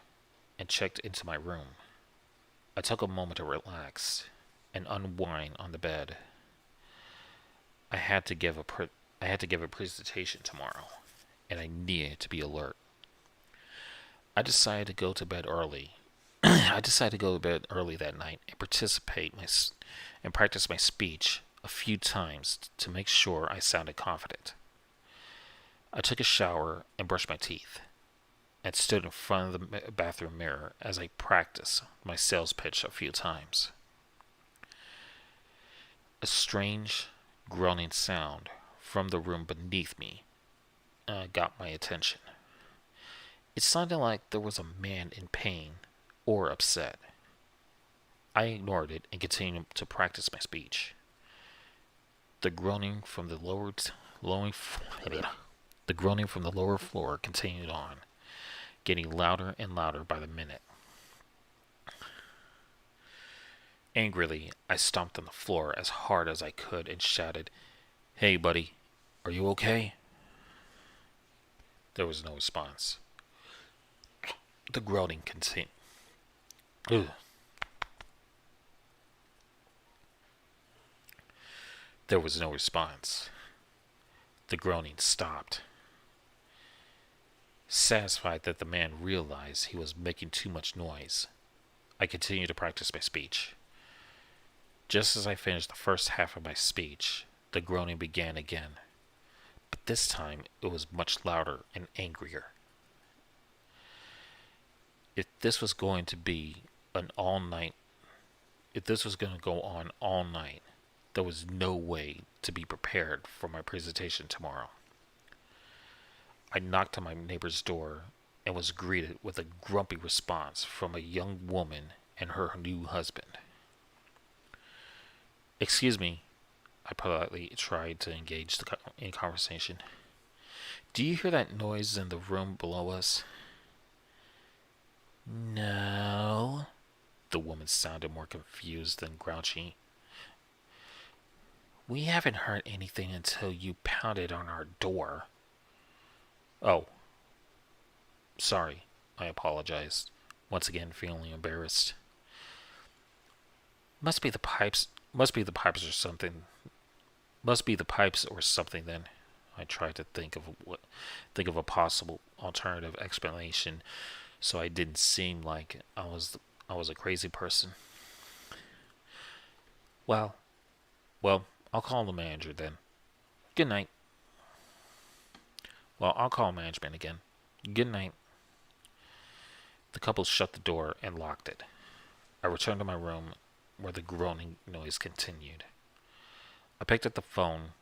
and checked into my room, I took a moment to relax and unwind on the bed. I had to give a presentation tomorrow, and I needed to be alert. I decided to go to bed early. I decided to go to bed early that night and practice my speech a few times to make sure I sounded confident. I took a shower and brushed my teeth, and stood in front of the bathroom mirror as I practiced my sales pitch a few times. A strange, groaning sound from the room beneath me got my attention. It sounded like there was a man in pain or upset. I ignored it and continued to practice my speech. The groaning from the the groaning from the lower floor continued on, getting louder and louder by the minute. Angrily, I stomped on the floor as hard as I could and shouted, "Hey, buddy, are you okay?" There was no response. The groaning continued. There was no response. The groaning stopped. Satisfied that the man realized he was making too much noise, I continued to practice my speech. Just as I finished the first half of my speech, the groaning began again, but this time it was much louder and angrier. If this was going to be an all night, if this was going to go on all night, there was no way to be prepared for my presentation tomorrow. I knocked on my neighbor's door and was greeted with a grumpy response from a young woman and her new husband. "Excuse me," I politely tried to engage in conversation. "Do you hear that noise in the room below us?" "No." The woman sounded more confused than grouchy. "We haven't heard anything until you pounded on our door." "Oh, sorry," I apologized, once again feeling embarrassed. Must be the pipes or something. Must be the pipes or something then. I tried to think of a possible alternative explanation so I didn't seem like I was a crazy person. Well, I'll call the manager then. Good night." "Well, I'll call management again. Good night." The couple shut the door and locked it. I returned to my room where the groaning noise continued. I picked up the phone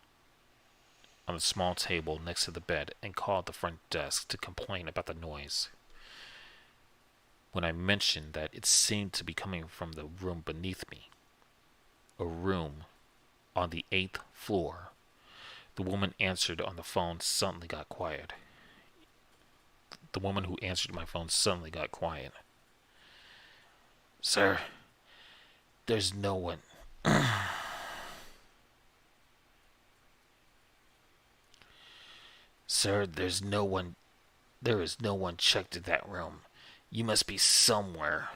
on the small table next to the bed and called the front desk to complain about the noise. When I mentioned that it seemed to be coming from the room beneath me, a room on the 8th floor, the woman answered on the phone suddenly got quiet. The woman who answered my phone suddenly got quiet. "Sir, there's no one." "Sir, there is no one checked in that room. You must be somewhere.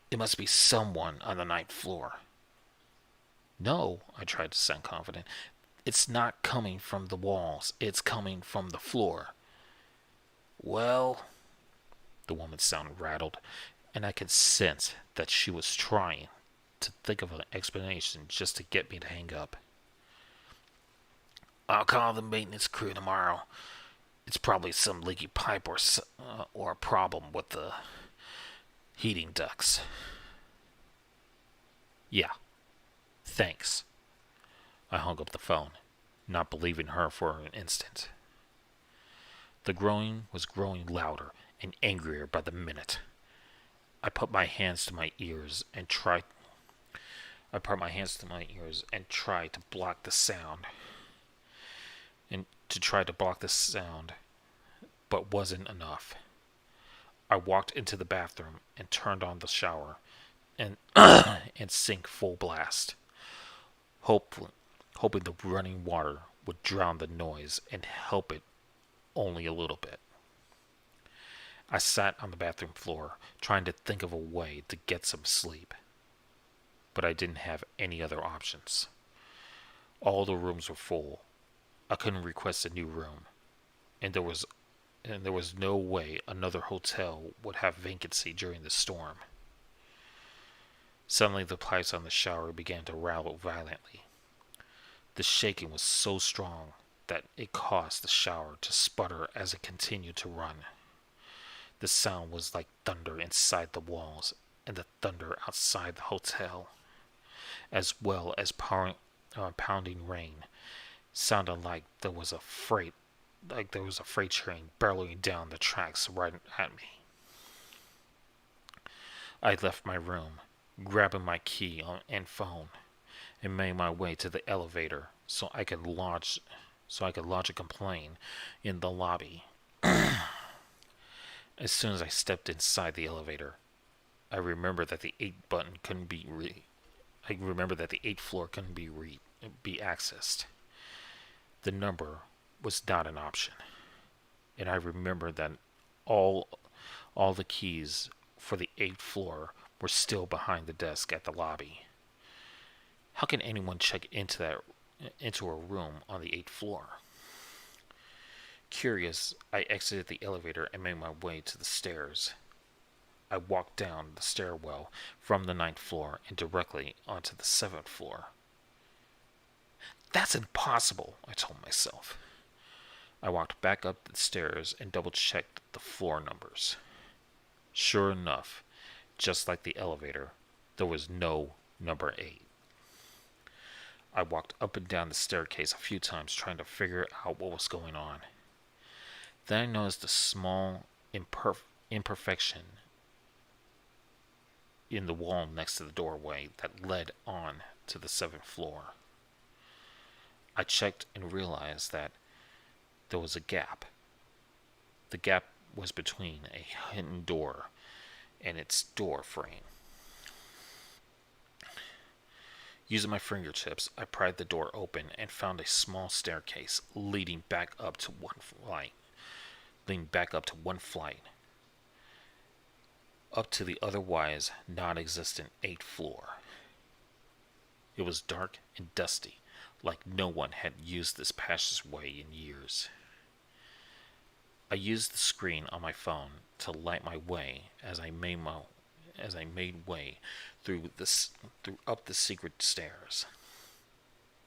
It must be someone on the 9th floor." "No," I tried to sound confident. "It's not coming from the walls. It's coming from the floor." "Well," the woman sounded rattled, and I could sense that she was trying to think of an explanation just to get me to hang up. "I'll call the maintenance crew tomorrow. It's probably some leaky pipe or a problem with the heating ducts." "Yeah, thanks." I hung up the phone, not believing her for an instant. The groaning was growing louder and angrier by the minute. I put my hands to my ears and tried to block the sound. But wasn't enough. I walked into the bathroom and turned on the shower and and sink full blast, hoping the running water would drown the noise and help it only a little bit. I sat on the bathroom floor, trying to think of a way to get some sleep, but I didn't have any other options. All the rooms were full. I couldn't request a new room, and there was no way another hotel would have vacancy during the storm. Suddenly the pipes on the shower began to rattle violently. The shaking was so strong that it caused the shower to sputter as it continued to run. The sound was like thunder inside the walls and the thunder outside the hotel. as well as pounding rain, sounded like there was a freight train barreling down the tracks right at me. I left my room, grabbing my key and phone, and made my way to the elevator so I could lodge a complaint in the lobby. As soon as I stepped inside the elevator, I remembered that the 8 button couldn't be I remember that the 8th floor couldn't be accessed. The number was not an option, and I remembered that all all the keys for the 8th floor were still behind the desk at the lobby. How can anyone check into a room on the 8th floor? Curious, I exited the elevator and made my way to the stairs. I walked down the stairwell from the 9th floor and directly onto the 7th floor. That's impossible, I told myself. I walked back up the stairs and double-checked the floor numbers. Sure enough, just like the elevator, there was no number 8. I walked up and down the staircase a few times trying to figure out what was going on. Then I noticed a small imperfection in the wall next to the doorway that led on to the 7th floor. I checked and realized that there was a gap. The gap was between a hidden door and its door frame. Using my fingertips, I pried the door open and found a small staircase leading back up to one flight, up to the otherwise non-existent 8th floor. It was dark and dusty, like no one had used this passageway in years. I used the screen on my phone to light my way as I made way up the secret stairs.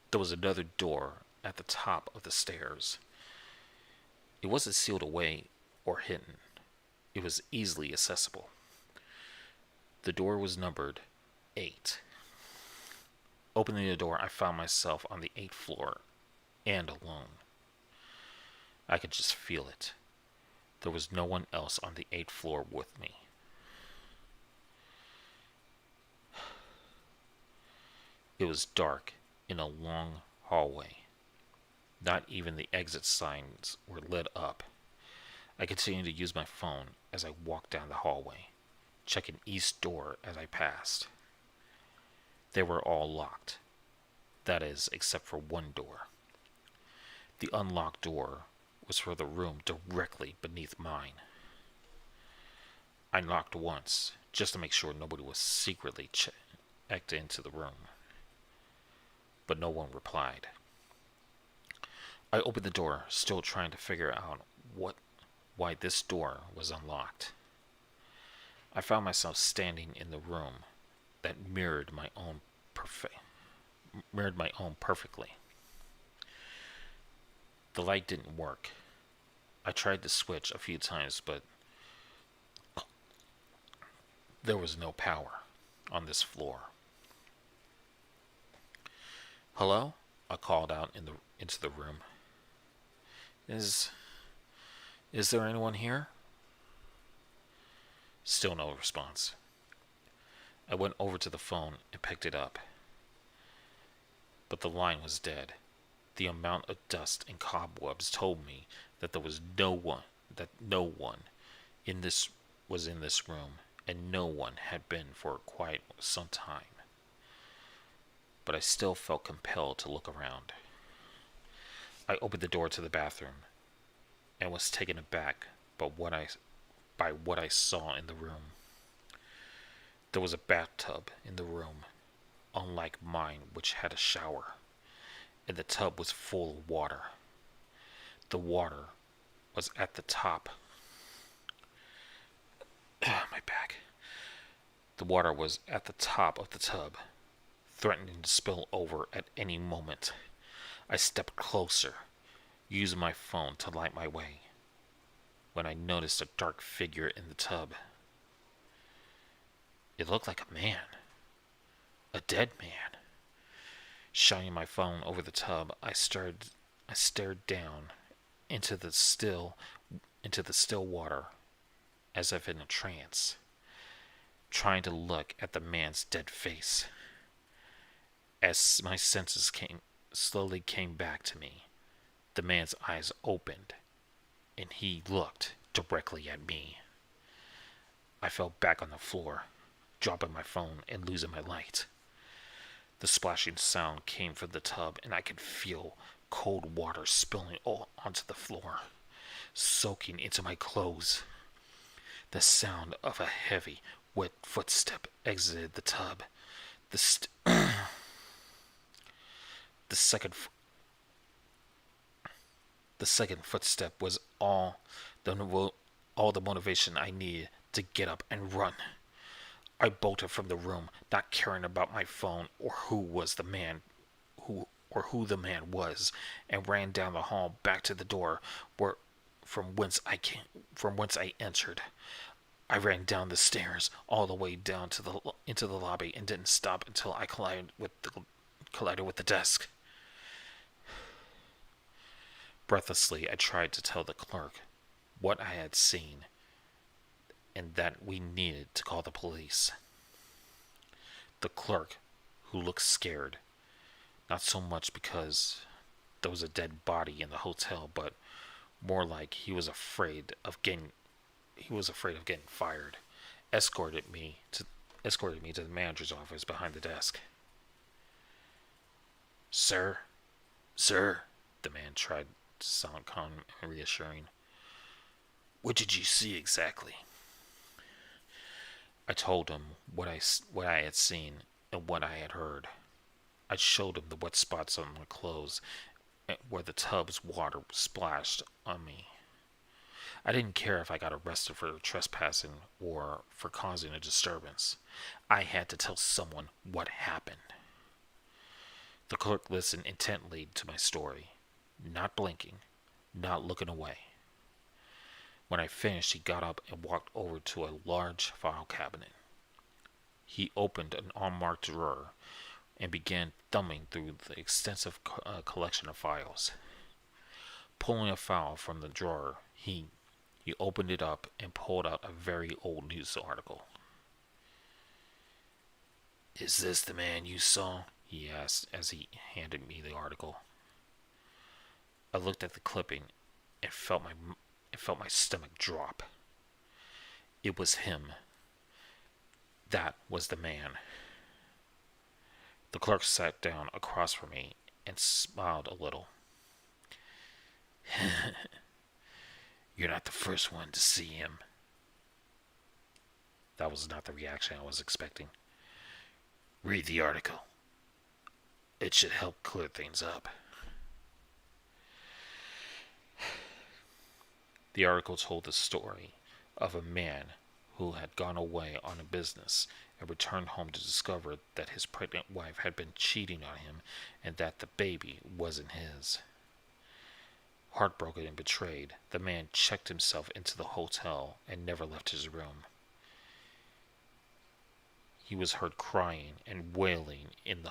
There was another door at the top of the stairs. It wasn't sealed away or hidden. It was easily accessible. The door was numbered 8. Opening the door, I found myself on the 8th floor and alone. I could just feel it. There was no one else on the 8th floor with me. It was dark in a long hallway. Not even the exit signs were lit up. I continued to use my phone as I walked down the hallway, checking each door as I passed. They were all locked. That is, except for one door. The unlocked door was for the room directly beneath mine. I knocked once, just to make sure nobody was secretly checked into the room. But no one replied. I opened the door, still trying to figure out why this door was unlocked. I found myself standing in the room that mirrored my own perfectly. The light didn't work. I tried to switch a few times, but there was no power on this floor. "Hello?" I called out into the room. Is there anyone here?" Still no response. I went over to the phone and picked it up. But the line was dead. The amount of dust and cobwebs told me that there was no one in this room, and no one had been for quite some time. But I still felt compelled to look around. I opened the door to the bathroom and was taken aback by what I saw in the room. There was a bathtub in the room, unlike mine, which had a shower, and the tub was full of water. The water was at the top. My back. The water was at the top of the tub, threatening to spill over at any moment. I stepped closer, using my phone to light my way, when I noticed a dark figure in the tub. It looked like a man. A dead man. Shining my phone over the tub, I stared down into the still into the still water as if in a trance, trying to look at the man's dead face. As my senses slowly came back to me, the man's eyes opened and he looked directly at me. I fell back on the floor, dropping my phone and losing my light. The splashing sound came from the tub, and I could feel cold water spilling all onto the floor, soaking into my clothes. The sound of a heavy, wet footstep exited the tub. The, st- the second the second footstep was all the motivation I needed to get up and run. I bolted from the room, not caring about my phone or who the man was, and ran down the hall back to the door where from whence I entered. I ran down the stairs all the way down to into the lobby and didn't stop until I collided with the desk. Breathlessly, I tried to tell the clerk what I had seen and that we needed to call the police. The clerk, who looked scared, not so much because there was a dead body in the hotel, but more like he was afraid of getting fired, escorted me to the manager's office behind the desk. Sir, sir, the man tried to sound calm and reassuring. What did you see exactly? I told him what I had seen and what I had heard. I showed him the wet spots on my clothes where the tub's water splashed on me. I didn't care if I got arrested for trespassing or for causing a disturbance. I had to tell someone what happened. The clerk listened intently to my story, not blinking, not looking away. When I finished, he got up and walked over to a large file cabinet. He opened an unmarked drawer and began thumbing through the extensive collection of files. Pulling a file from the drawer, he opened it up and pulled out a very old news article. Is this the man you saw? He asked as he handed me the article. I looked at the clipping and felt my stomach drop. It was him. That was the man. The clerk sat down across from me and smiled a little. You're not the first one to see him. That was not the reaction I was expecting. Read the article. It should help clear things up. The article told the story of a man who had gone away on a business and returned home to discover that his pregnant wife had been cheating on him and that the baby wasn't his. Heartbroken and betrayed, the man checked himself into the hotel and never left his room. He was heard crying and wailing in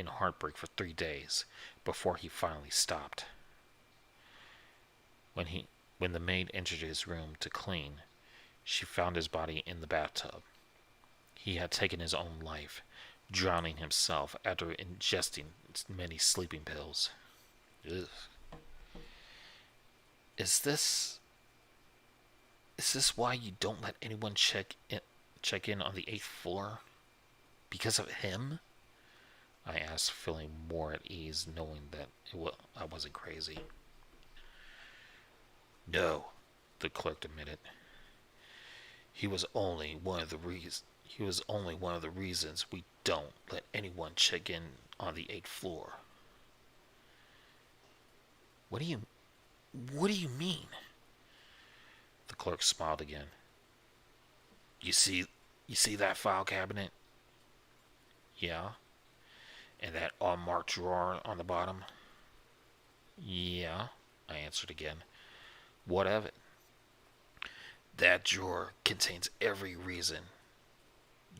heartbreak for 3 days before he finally stopped. When the maid entered his room to clean, she found his body in the bathtub. He had taken his own life, drowning himself after ingesting many sleeping pills. Ugh. Is this why you don't let anyone check in on the 8th floor? Because of him? I asked, feeling more at ease, knowing that I wasn't crazy. No, the clerk admitted. He was only one of the reasons we don't let anyone check in on the 8th floor. What do you mean? The clerk smiled again. You see that file cabinet? Yeah. And that unmarked drawer on the bottom? Yeah, I answered again. What of it? That drawer contains every reason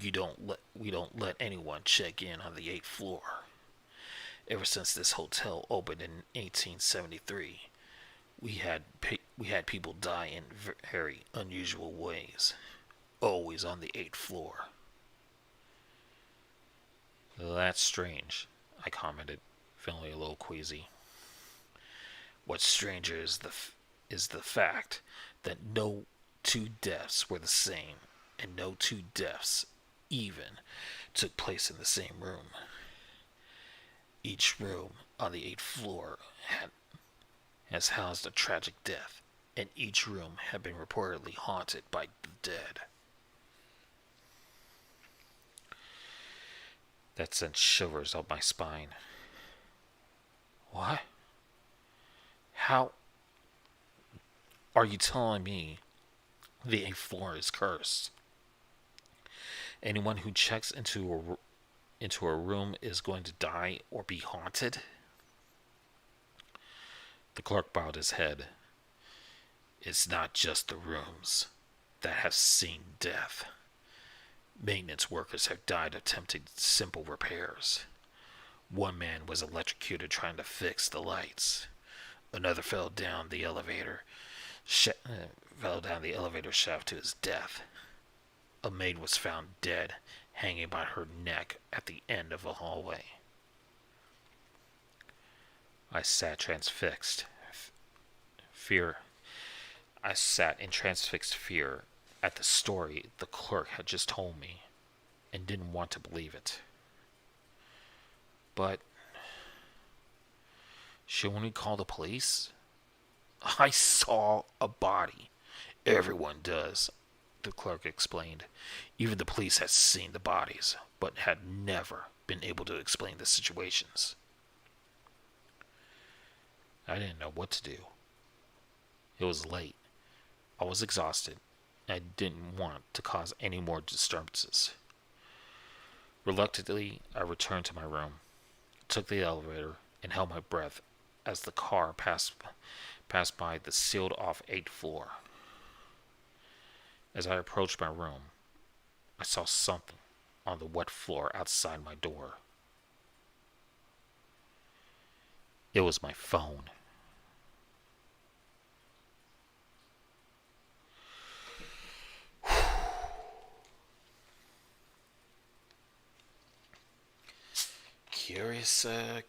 we don't let anyone check in on the 8th floor. Ever since this hotel opened in 1873, we had people die in very unusual ways, always on the 8th floor. That's strange, I commented, feeling a little queasy. What's stranger is the fact that no two deaths were the same, and no two deaths even took place in the same room. Each room on the 8th floor has housed a tragic death, and each room had been reportedly haunted by the dead. That sent shivers up my spine. What? How? Are you telling me the 8th floor is cursed? Anyone who checks into a room is going to die or be haunted? The clerk bowed his head. It's not just the rooms that have seen death. Maintenance workers have died attempting simple repairs. One man was electrocuted trying to fix the lights. Another fell down the elevator shaft to his death. A maid was found dead, hanging by her neck at the end of a hallway. I sat transfixed. Fear. I sat in transfixed fear at the story the clerk had just told me, and didn't want to believe it. But shouldn't we call the police? I saw a body. Everyone does, the clerk explained. Even the police had seen the bodies, but had never been able to explain the situations. I didn't know what to do. It was late. I was exhausted. I didn't want to cause any more disturbances. Reluctantly, I returned to my room, took the elevator, and held my breath as the car passed by the sealed-off 8th floor. As I approached my room, I saw something on the wet floor outside my door. It was my phone.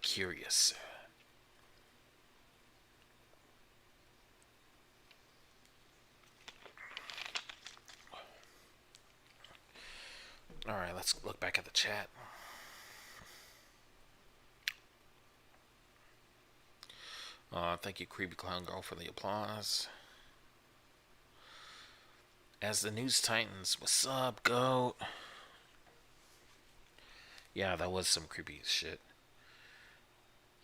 Curious. Alright, let's look back at the chat. Thank you, Creepy Clown Girl, for the applause. As the News Titans, what's up, goat? Yeah, that was some creepy shit.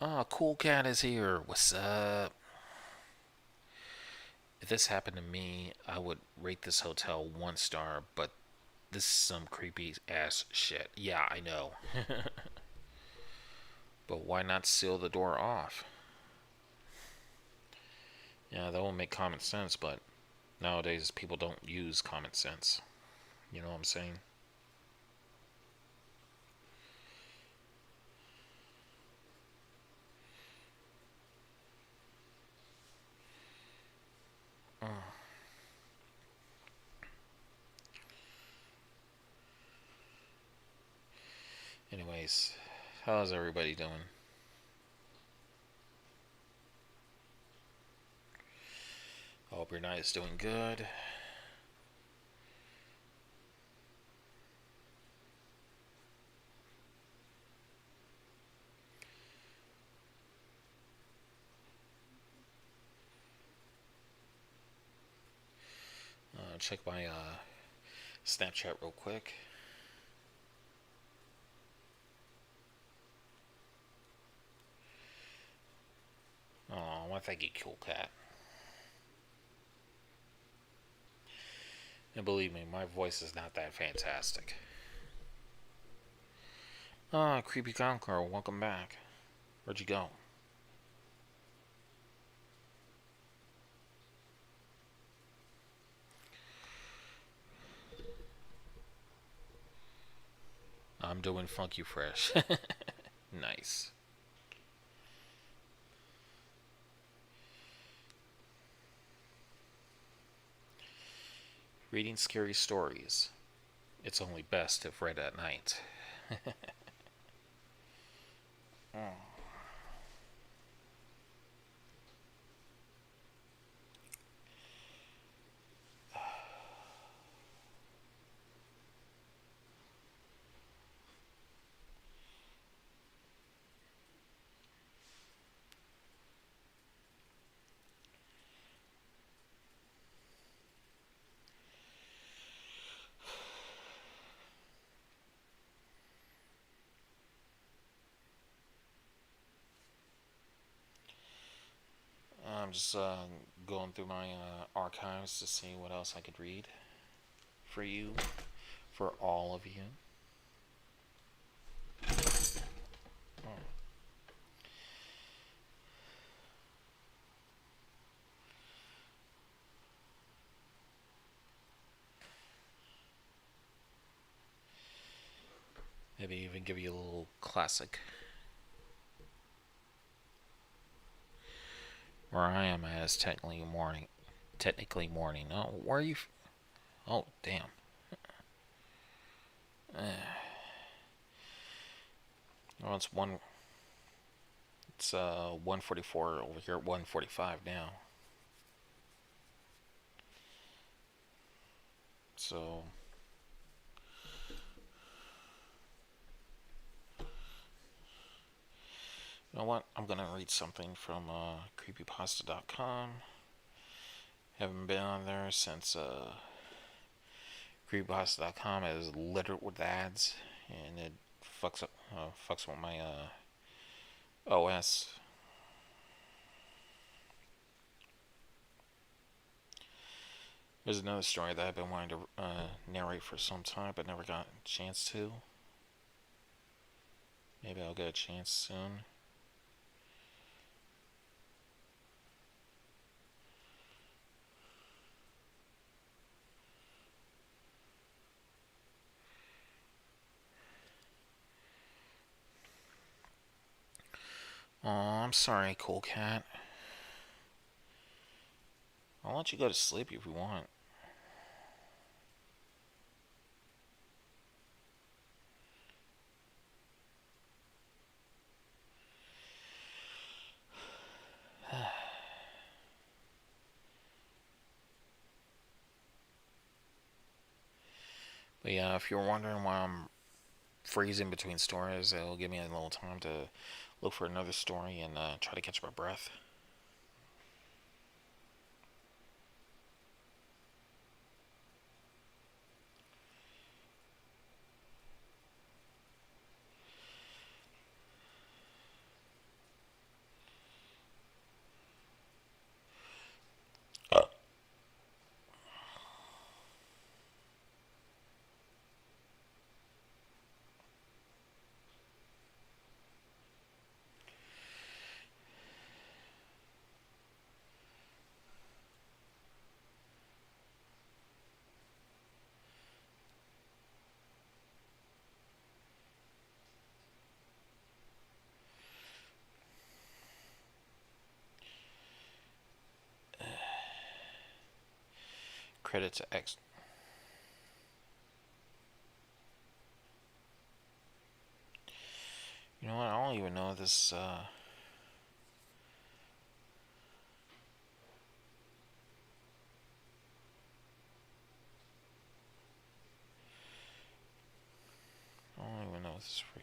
Oh, Cool Cat is here. What's up? If this happened to me, I would rate this hotel 1 star, but this is some creepy ass shit. Yeah, I know. But why not seal the door off? Yeah, that will make common sense, but nowadays people don't use common sense. You know what I'm saying? Anyways, how's everybody doing? I hope your night is doing good. Check my Snapchat real quick. Oh, well, thank you, Cool Cat. And believe me, my voice is not that fantastic. Ah, Creepy Conqueror, welcome back. Where'd you go? I'm doing Funky Fresh. Nice. Reading scary stories. It's only best if read at night. I'm just going through my archives to see what else I could read for you, for all of you. Maybe even give you a little classic. Where I am at is technically morning. Technically morning. Oh, where are you? Oh, damn. Oh, it's one. It's 1:44 over here at 1:45 now. So you know what? I'm gonna read something from creepypasta.com. Haven't been on there since creepypasta.com is littered with ads, and it fucks with my OS. There's another story that I've been wanting to narrate for some time, but never got a chance to. Maybe I'll get a chance soon. Oh, I'm sorry, Cool Cat. I'll let you go to sleep if you want. But yeah, if you're wondering why I'm freezing between stories, it'll give me a little time to look for another story and try to catch my breath. Credit to X. You know what? I don't even know this. I don't even know if this is free.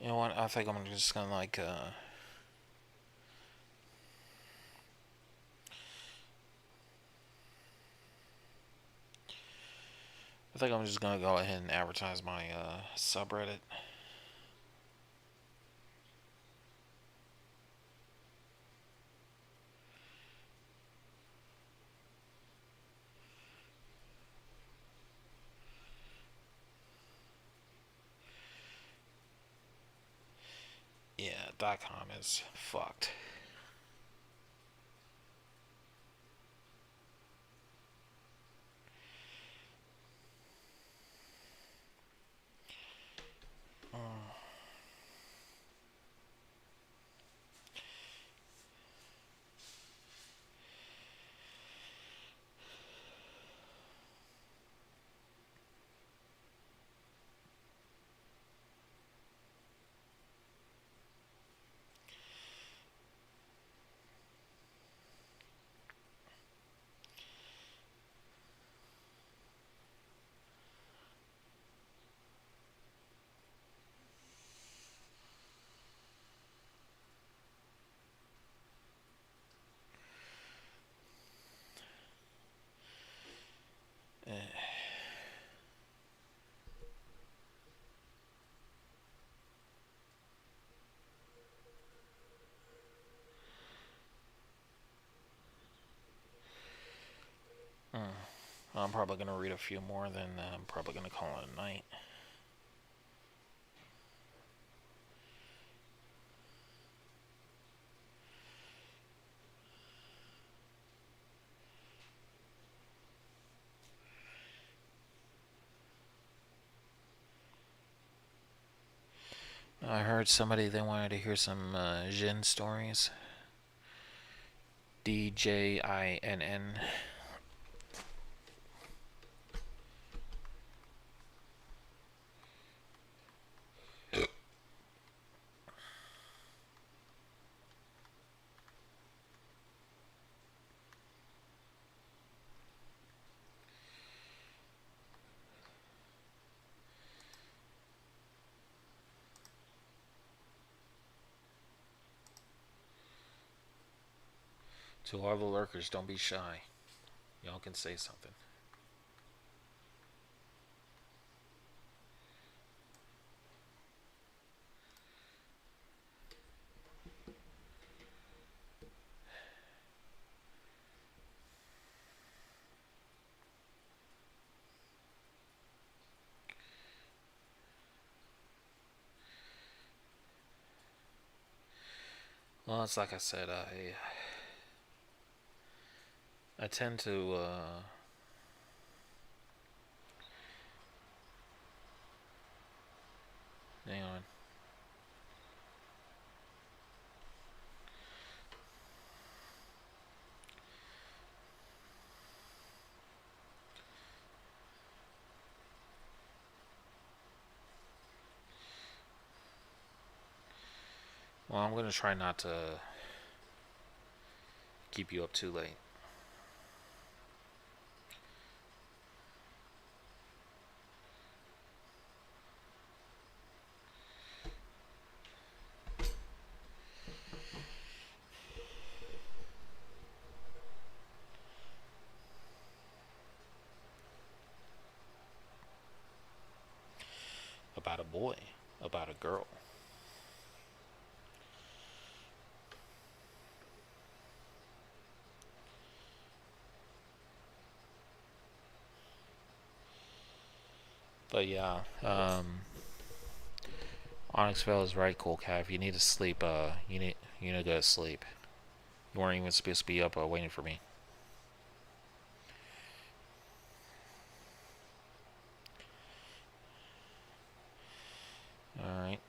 You know what? I think I'm just gonna like. I think I'm just gonna go ahead and advertise my subreddit. Yeah, .com is fucked. I'm probably going to read a few more, then I'm probably going to call it a night. I heard somebody they wanted to hear some Jin stories. DJINN. To all the lurkers, don't be shy. Y'all can say something. Well, it's like I said, I tend to hang on. Well, I'm gonna try not to keep you up too late. About a boy, about a girl. But yeah, Onyxville is right, cool cat. If you need to sleep, you need to go to sleep. You weren't even supposed to be up waiting for me. All right.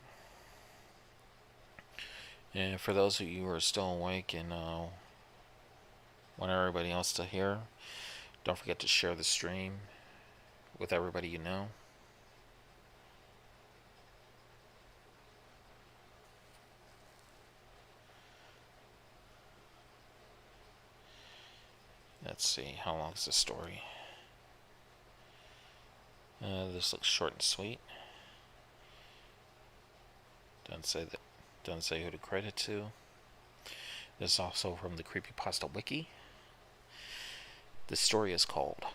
And for those of you who are still awake and want everybody else to hear, don't forget to share the stream with everybody you know. Let's see, how long is this story? This looks short and sweet. Doesn't say that. Doesn't say who to credit to. This is also from the Creepypasta Wiki. The story is called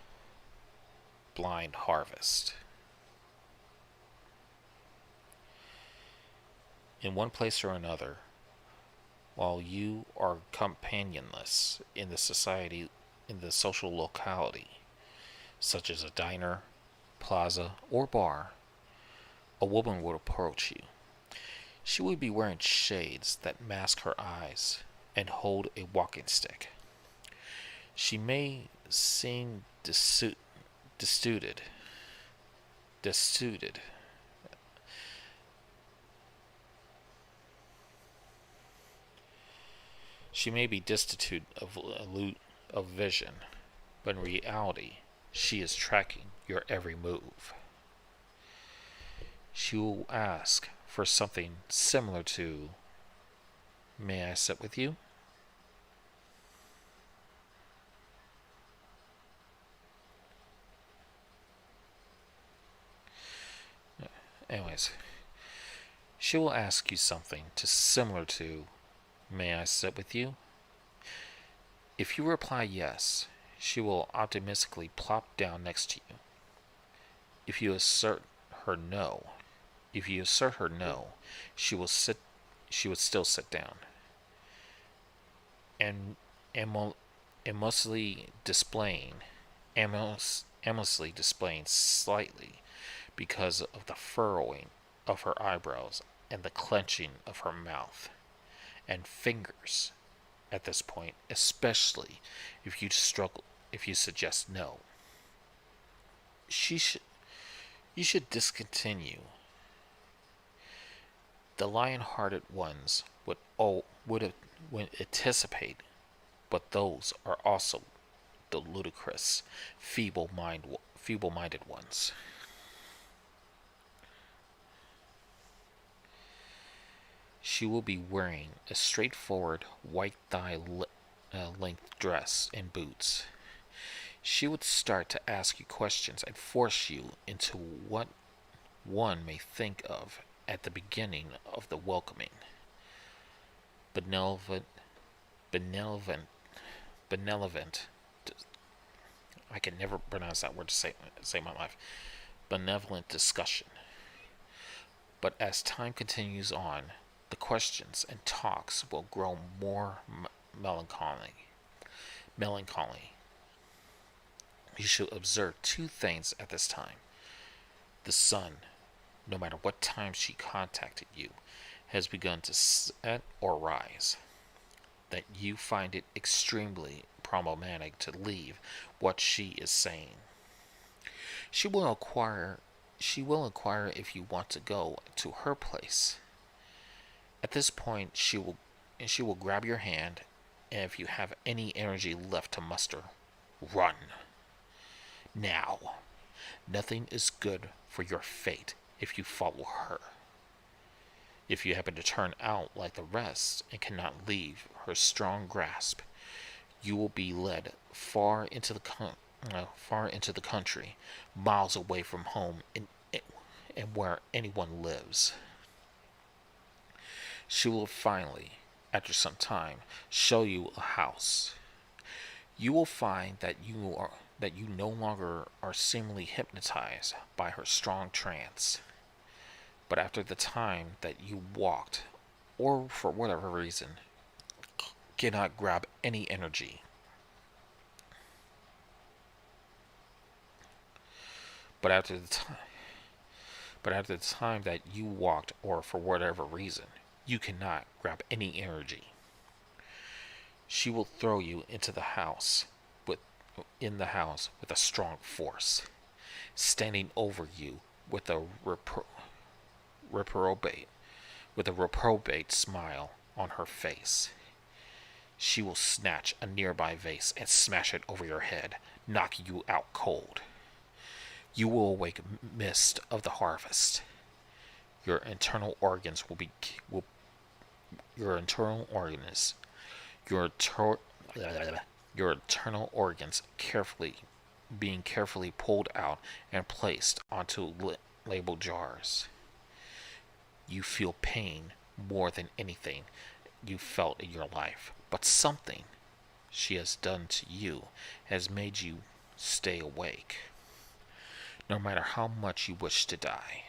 Blind Harvest. In one place or another, while you are companionless in the society, in the social locality, such as a diner, plaza, or bar, a woman would approach you. She would be wearing shades that mask her eyes and hold a walking stick. She may seem destituted. Destituted. She may be destitute of vision, but in reality, she is tracking your every move. She will ask for something similar to, "May I sit with you?" Anyways, she will ask you something to similar to, "May I sit with you?" If you reply yes, she will optimistically plop down next to you. If you assert her no, if you assert her no, she will sit. She would still sit down, and mostly displaying aimlessly displaying slightly because of the furrowing of her eyebrows and the clenching of her mouth and fingers at this point, especially if you suggest no. She should You should discontinue. The lion-hearted ones would anticipate, but those are also the ludicrous, feeble-minded ones. She will be wearing a straightforward white thigh length dress and boots. She would start to ask you questions and force you into what one may think of at the beginning of the welcoming. Benevolent, benevolent, benevolent. I can never pronounce that word to say my life. Benevolent discussion. But as time continues on, the questions and talks will grow more melancholy. Melancholy. You should observe two things at this time. The sun, no matter what time she contacted you, has begun to set or rise. That you find it extremely problematic to leave what she is saying. She will inquire if you want to go to her place. At this point she will grab your hand, and if you have any energy left to muster, run. Now, nothing is good for your fate if you follow her. If you happen to turn out like the rest and cannot leave her strong grasp, you will be led far into the country, miles away from home and where anyone lives. She will finally, after some time, show you a house. You will find that you no longer are seemingly hypnotized by her strong trance. But after the time that you walked, or for whatever reason, cannot grab any energy. But after the time that you walked, or for whatever reason, you cannot grab any energy. She will throw you into the house with a strong force, standing over you with a reprobate smile on her face. She will snatch a nearby vase and smash it over your head, knocking you out cold. You will awake mist of the harvest. Your internal organs your internal organs carefully pulled out and placed onto labeled jars. You feel pain more than anything you felt in your life, but something she has done to you has made you stay awake. No matter how much you wish to die,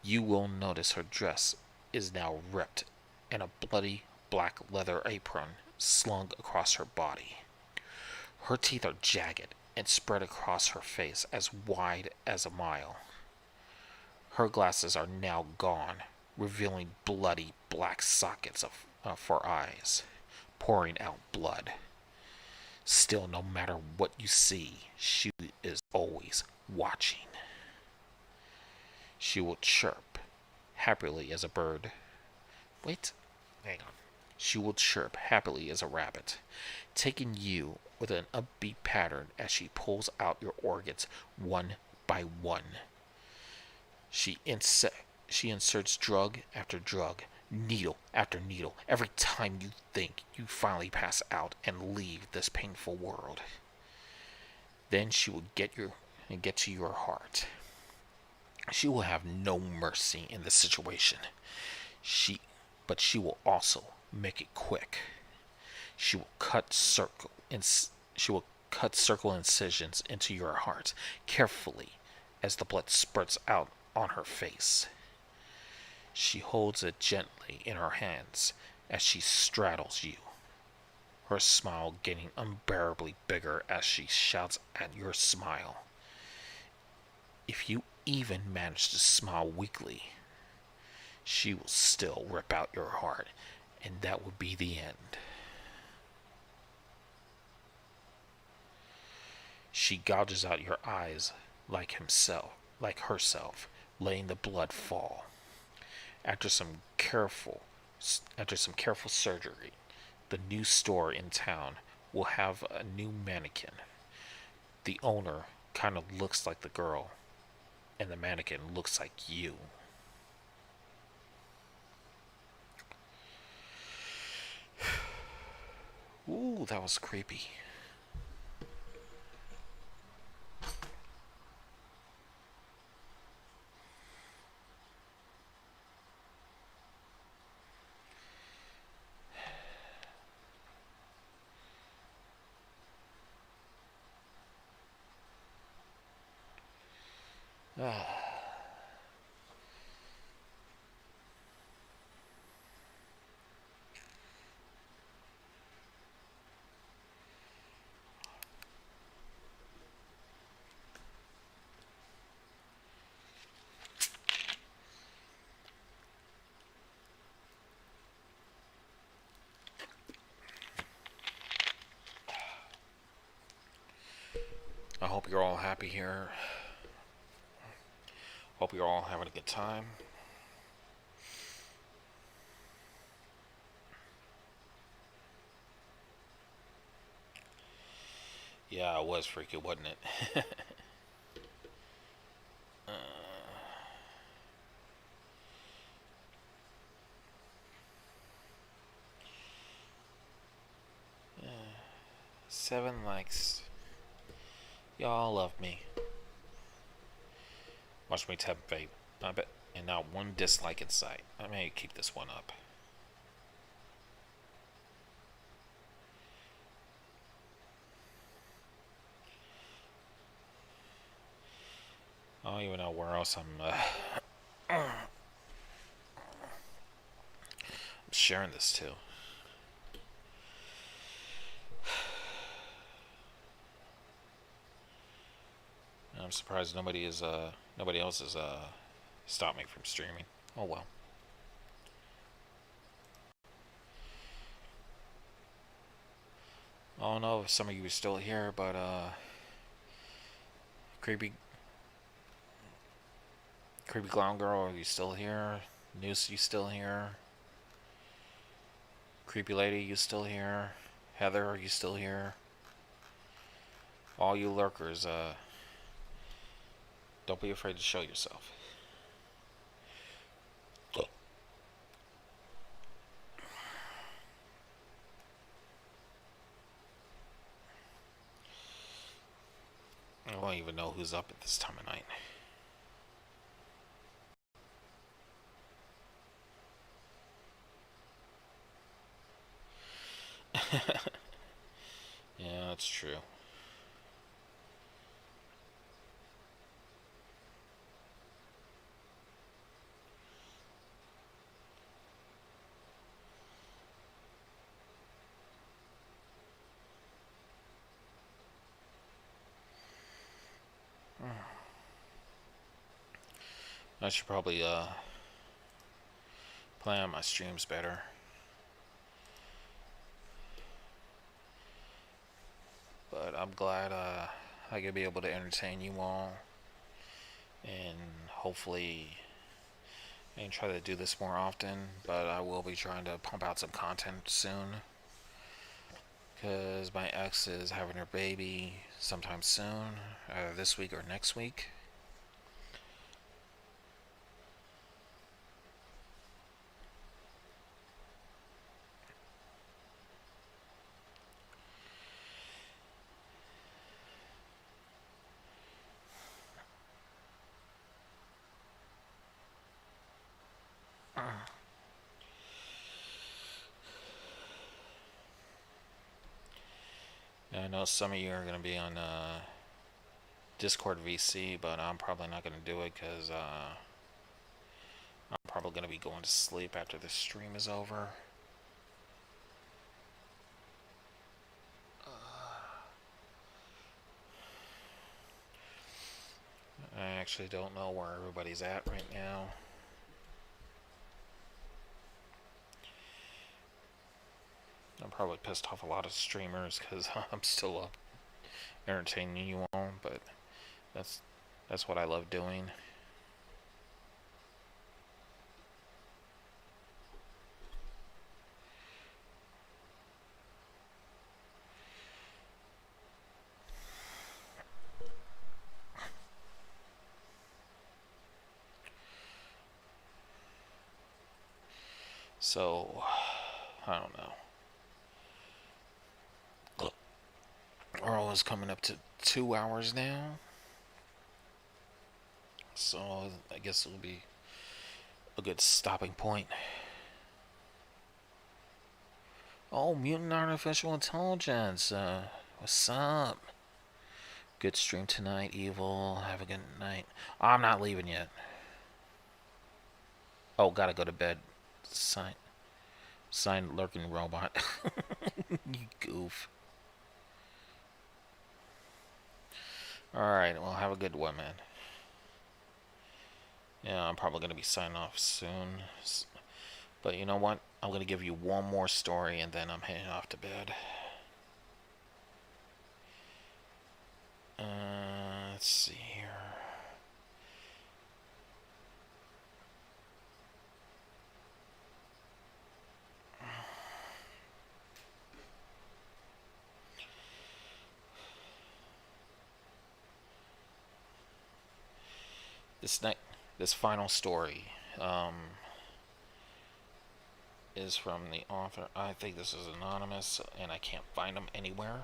you will notice her dress is now ripped and a bloody black leather apron slung across her body. Her teeth are jagged and spread across her face as wide as a mile. Her glasses are now gone, revealing bloody black sockets for eyes, pouring out blood. Still, no matter what you see, she is always watching. She will chirp happily as a bird. Wait, hang on. She will chirp happily as a rabbit, taking you with an upbeat pattern as she pulls out your organs one by one. She inserts drug after drug, needle after needle, every time you think you finally pass out and leave this painful world. Then she will get to your heart. She will have no mercy in this situation. But she will also make it quick. She will cut circle incisions into your heart carefully as the blood spurts out on her face. She holds it gently in her hands as she straddles you. her smile getting unbearably bigger as she shouts at your smile. If you even manage to smile weakly, she will still rip out your heart, and that would be the end. She gouges out your eyes like herself, letting the blood fall. After some careful After some careful surgery, the new store in town will have a new mannequin. The owner kind of looks like the girl, and the mannequin looks like you. Ooh, that was creepy. I hope you're all happy here. Hope you're all having a good time. Yeah, it was freaky, wasn't it? 7 likes. Y'all love me. Watch me tap vape. I bet. And not one dislike in sight. I may keep this one up. I don't even know where else I'm sharing this to. I'm surprised nobody else has stopped me from streaming. Oh well. I don't know if some of you are still here, but creepy clown girl, are you still here? Noose, you still here? Creepy lady, you still here? Heather, are you still here? All you lurkers, don't be afraid to show yourself. I don't even know who's up at this time of night. Yeah, that's true. I should probably plan my streams better. But I'm glad I could be able to entertain you all, and hopefully and try to do this more often. But I will be trying to pump out some content soon, because my ex is having her baby sometime soon, either this week or next week. I know some of you are going to be on Discord VC, but I'm probably not going to do it because I'm probably going to be going to sleep after the stream is over. I actually don't know where everybody's at right now. I'm probably pissed off a lot of streamers because I'm still up entertaining you all, but that's that's what I love doing. So, I don't know. We're almost coming up to 2 hours now. So, I guess it'll be a good stopping point. Oh, Mutant Artificial Intelligence. What's up? Good stream tonight, Evil. Have a good night. I'm not leaving yet. Oh, gotta go to bed. Sign lurking robot. You goof. Alright, well, have a good one, man. Yeah, I'm probably gonna be signing off soon. But you know what? I'm gonna give you one more story and then I'm heading off to bed. Let's see here. This final story is from the author. I think this is anonymous, and I can't find them anywhere.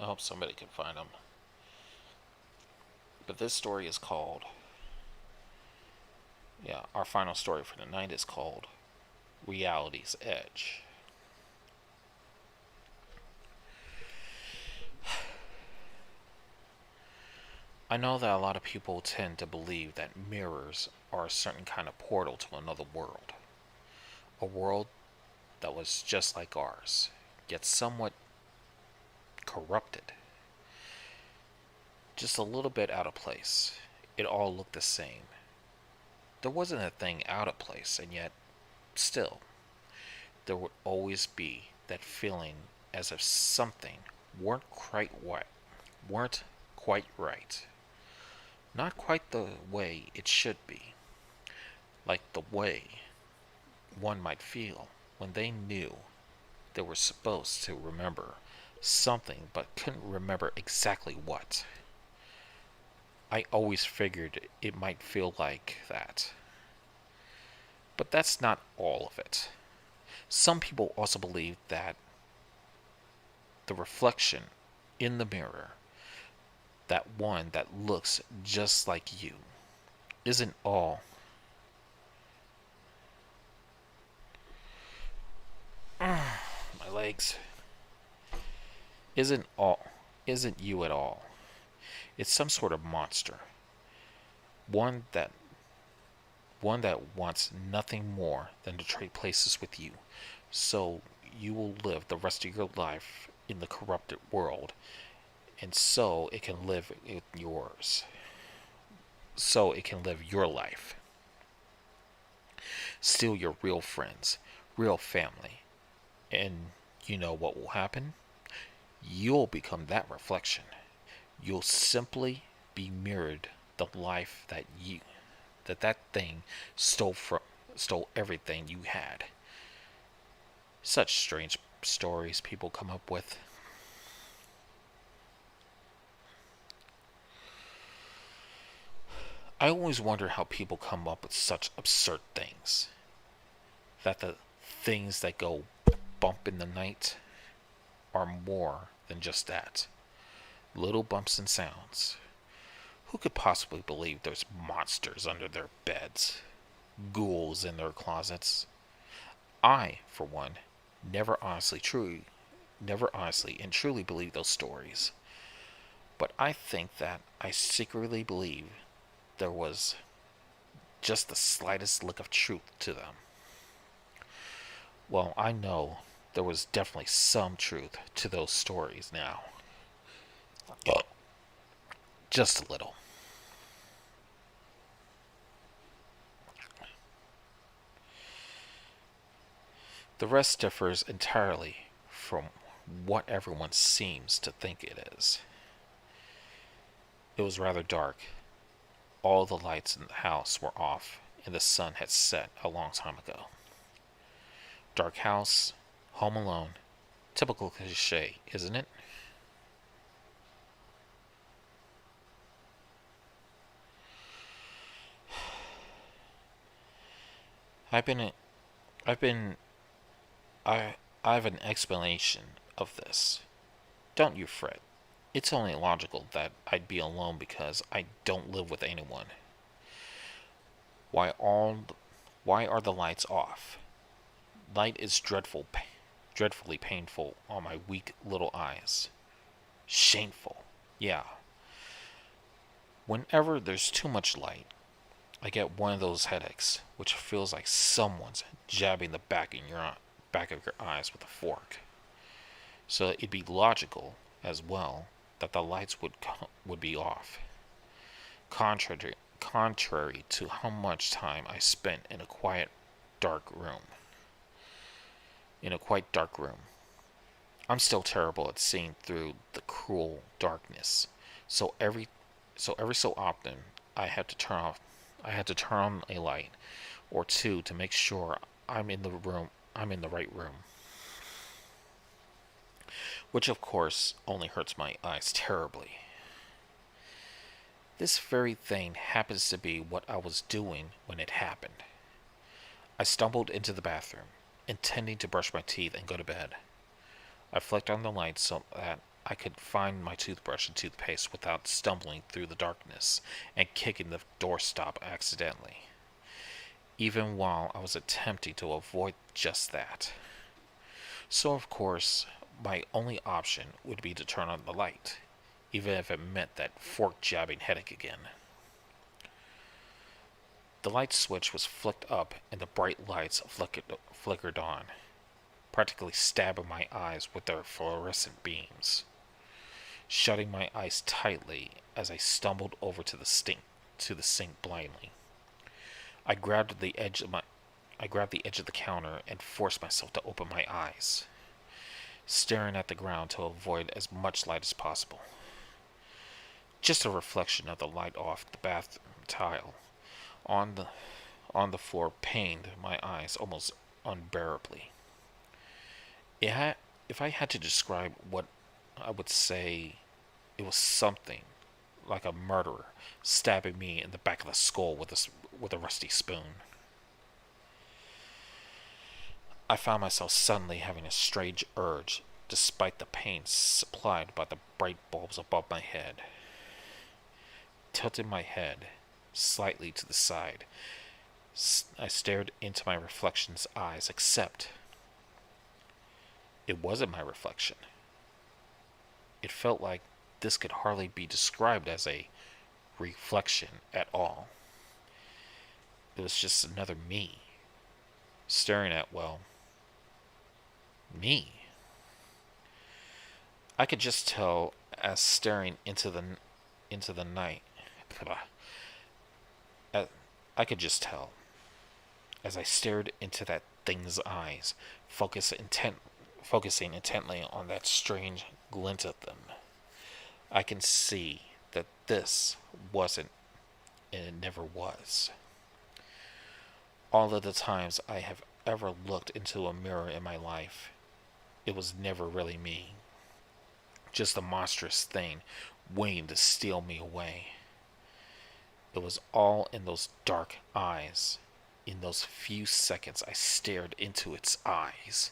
I hope somebody can find them. But this story is called... Yeah, our final story for the night is called Reality's Edge. I know that a lot of people tend to believe that mirrors are a certain kind of portal to another world. A world that was just like ours, yet somewhat corrupted. Just a little bit out of place. It all looked the same. There wasn't a thing out of place, and yet, still, there would always be that feeling as if something weren't quite right. Not quite the way it should be. Like the way one might feel when they knew they were supposed to remember something but couldn't remember exactly what. I always figured it might feel like that. But that's not all of it. Some people also believe that the reflection in the mirror, that one that looks just like you, isn't all. My legs. Isn't all. Isn't you at all. It's some sort of monster. One that wants nothing more than to trade places with you, so you will live the rest of your life in the corrupted world, and so it can live in yours. So it can live your life. Steal your real friends, real family, and you know what will happen? You'll become that reflection. You'll simply be mirrored the life that thing stole everything you had. Such strange stories people come up with. I always wonder how people come up with such absurd things. That the things that go bump in the night are more than just that. Little bumps and sounds. Who could possibly believe there's monsters under their beds? Ghouls in their closets? I, for one, never honestly and truly believed those stories. But I think that I secretly believe there was just the slightest lick of truth to them. Well, I know there was definitely some truth to those stories now. Just a little. The rest differs entirely from what everyone seems to think it is. It was rather dark. All the lights in the house were off, and the sun had set a long time ago. Dark house, home alone. Typical cliche, isn't it? I've been, I've been, I have an explanation of this. Don't you fret. It's only logical that I'd be alone because I don't live with anyone. Why all, why are the lights off? Light is dreadfully painful on my weak little eyes. Shameful. Yeah. Whenever there's too much light, I get one of those headaches, which feels like someone's jabbing the back of your eyes with a fork. So it'd be logical as well that the lights would be off. Contrary to how much time I spent in a dark room. In a quite dark room. I'm still terrible at seeing through the cruel darkness. So every so often I had to turn on a light or two to make sure I'm in the right room. Which of course only hurts my eyes terribly. This very thing happens to be what I was doing when it happened. I stumbled into the bathroom, intending to brush my teeth and go to bed. I flicked on the light so that I could find my toothbrush and toothpaste without stumbling through the darkness and kicking the doorstop accidentally, even while I was attempting to avoid just that. So, of course, my only option would be to turn on the light, even if it meant that fork jabbing headache again. The light switch was flicked up and the bright lights flickered on, practically stabbing my eyes with their fluorescent beams, shutting my eyes tightly as I stumbled over to the sink blindly. I grabbed the edge of the counter and forced myself to open my eyes, staring at the ground to avoid as much light as possible. Just a reflection of the light off the bathroom tile on the floor pained my eyes almost unbearably. If I had to describe what I would say, it was something like a murderer stabbing me in the back of the skull with a rusty spoon. I found myself suddenly having a strange urge, despite the pain supplied by the bright bulbs above my head. Tilting my head slightly to the side, I stared into my reflection's eyes, except it wasn't my reflection. It felt like this could hardly be described as a reflection at all. It was just another me, staring at, well, me. I could just tell as staring into the night. I could just tell as I stared into that thing's eyes, focusing intently on that strange glint of them. I can see that this wasn't, and it never was. All of the times I have ever looked into a mirror in my life, it was never really me. Just a monstrous thing waiting to steal me away. It was all in those dark eyes. In those few seconds I stared into its eyes.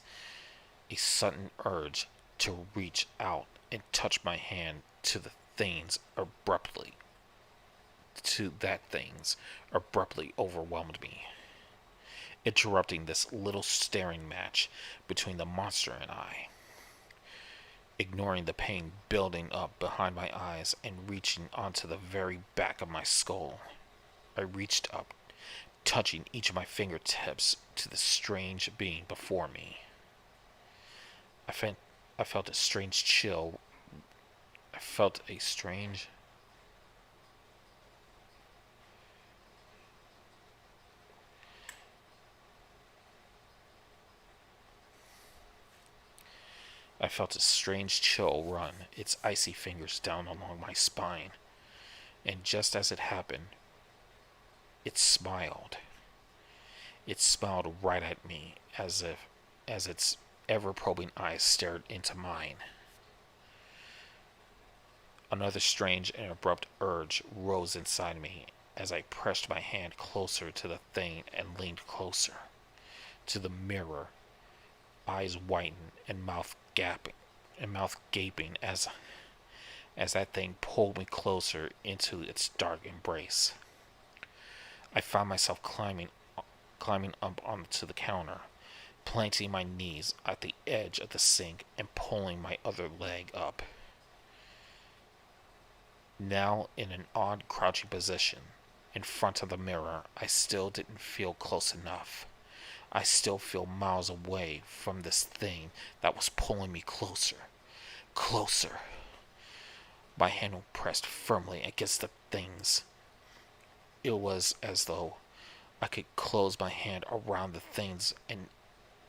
A sudden urge to reach out and touch my hand to that things abruptly overwhelmed me, interrupting this little staring match between the monster and I. Ignoring the pain building up behind my eyes and reaching onto the very back of my skull, I reached up touching each of my fingertips to the strange being before me. I felt, I felt a strange chill. I felt a strange. I felt a strange chill run its icy fingers down along my spine, and just as it happened, it smiled. It smiled right at me as its ever-probing eyes stared into mine. Another strange and abrupt urge rose inside me as I pressed my hand closer to the thing and leaned closer to the mirror, eyes widened and mouth gaping as that thing pulled me closer into its dark embrace. I found myself climbing up onto the counter, planting my knees at the edge of the sink and pulling my other leg up. Now in an odd crouching position in front of the mirror, I still didn't feel close enough. I still feel miles away from this thing that was pulling me closer, closer. My hand pressed firmly against the things. It was as though I could close my hand around the things and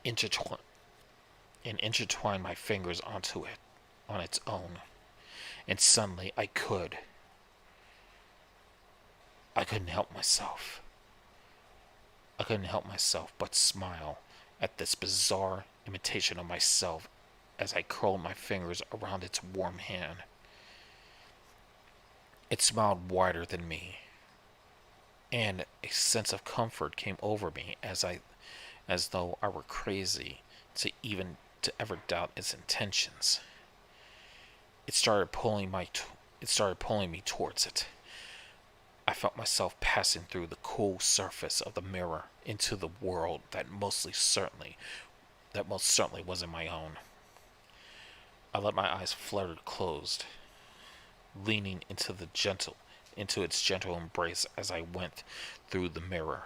intertwine my fingers onto it on its own. And suddenly I could. I couldn't help myself. I couldn't help myself but smile at this bizarre imitation of myself as I curled my fingers around its warm hand. It smiled wider than me, and a sense of comfort came over me as though I were crazy to ever doubt its intentions. It started pulling me towards it. I felt myself passing through the cool surface of the mirror into the world that most certainly wasn't my own. I let my eyes flutter closed, leaning into its gentle embrace as I went through the mirror.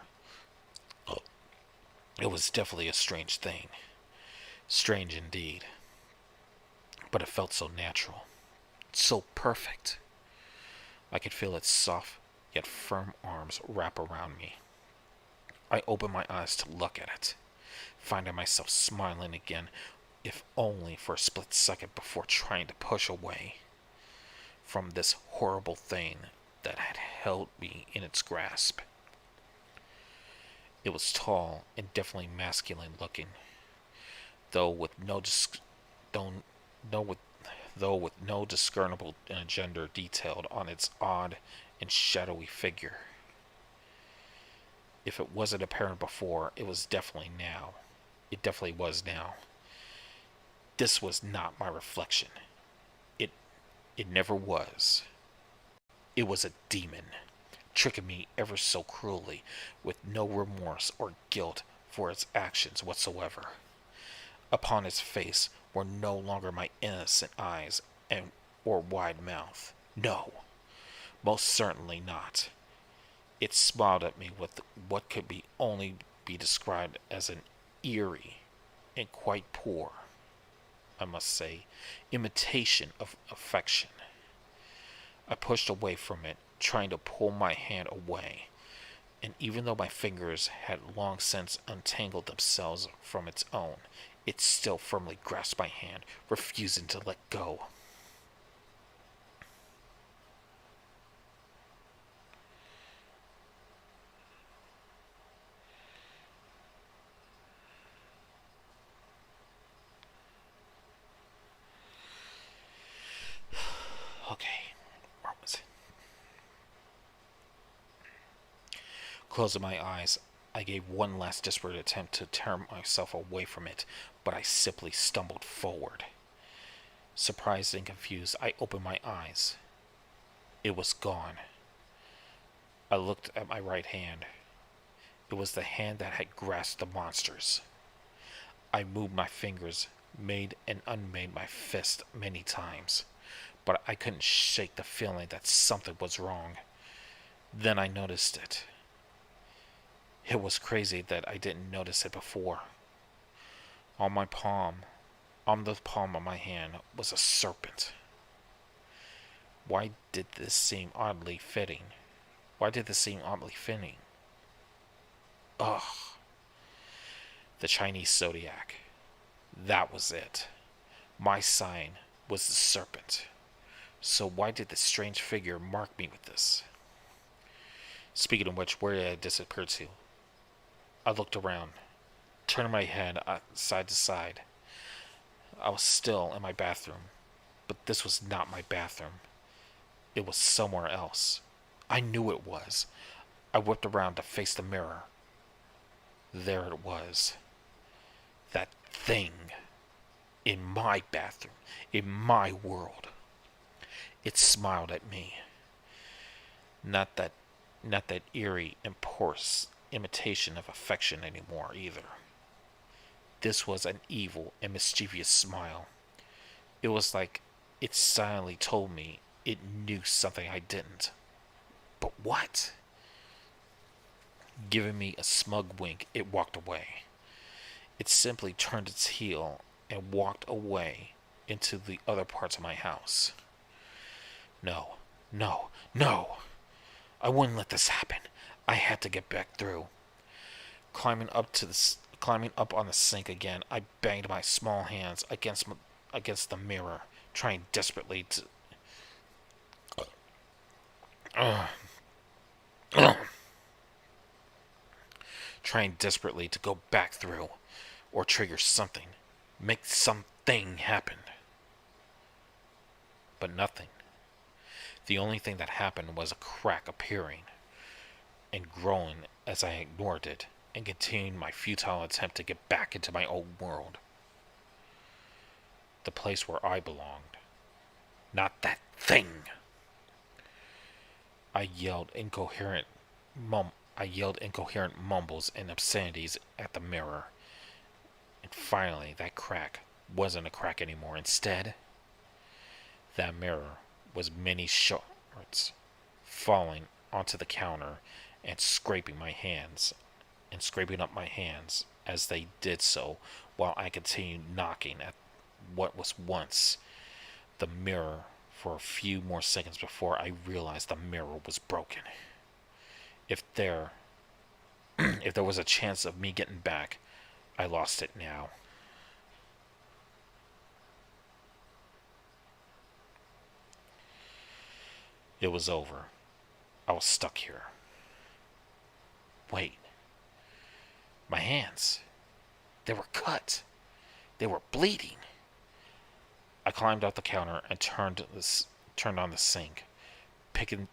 It was definitely a strange thing. Strange indeed. But it felt so natural. So perfect. I could feel its soft yet firm arms wrap around me. I opened my eyes to look at it, finding myself smiling again, if only for a split second before trying to push away from this horrible thing that had held me in its grasp. It was tall and definitely masculine looking, though with no discernible gender detailed on its odd and shadowy figure. If it wasn't apparent before, it was definitely now. It definitely was now. This was not my reflection. It never was. It was a demon, tricking me ever so cruelly, with no remorse or guilt for its actions whatsoever. Upon its face were no longer my innocent eyes or wide mouth. No, most certainly not. It smiled at me with what could only be described as an eerie and quite poor, I must say, imitation of affection. I pushed away from it, trying to pull my hand away, and even though my fingers had long since untangled themselves from its own, it still firmly grasped my hand, refusing to let go. Okay, where was it? Closing my eyes, I gave one last desperate attempt to tear myself away from it, but I simply stumbled forward. Surprised and confused, I opened my eyes. It was gone. I looked at my right hand. It was the hand that had grasped the monsters. I moved my fingers, made and unmade my fist many times, but I couldn't shake the feeling that something was wrong. Then I noticed it. It was crazy that I didn't notice it before. On my palm, on the palm of my hand, was a serpent. Why did this seem oddly fitting? Why did this seem oddly fitting? Ugh. The Chinese zodiac. That was it. My sign was the serpent. So why did this strange figure mark me with this? Speaking of which, where did it disappear to? I looked around, turning my head side to side. I was still in my bathroom, but this was not my bathroom. It was somewhere else. I knew it was. I whipped around to face the mirror. There it was. That thing. In my bathroom. In my world. It smiled at me. Not that eerie and porous imitation of affection anymore either. This was an evil and mischievous smile. It was like it silently told me it knew something I didn't. But what? Giving me a smug wink, it walked away. It simply turned its heel and walked away into the other parts of my house. No, no, no! I wouldn't let this happen. I had to get back through. Climbing up on the sink again, I banged my small hands against the mirror, trying desperately to go back through or trigger something, make something happen. But nothing. The only thing that happened was a crack appearing and growing as I ignored it and continued my futile attempt to get back into my old world. The place where I belonged. Not that thing! I yelled incoherent mumbles and obscenities at the mirror. And finally, that crack wasn't a crack anymore. Instead, that mirror was many shards falling onto the counter and scraping up my hands as they did so, while I continued knocking at what was once the mirror for a few more seconds before I realized the mirror was broken. If there was a chance of me getting back, I lost it now. It was over. I was stuck here. Wait. My hands. They were cut. They were bleeding. I climbed out the counter and turned on the sink, picking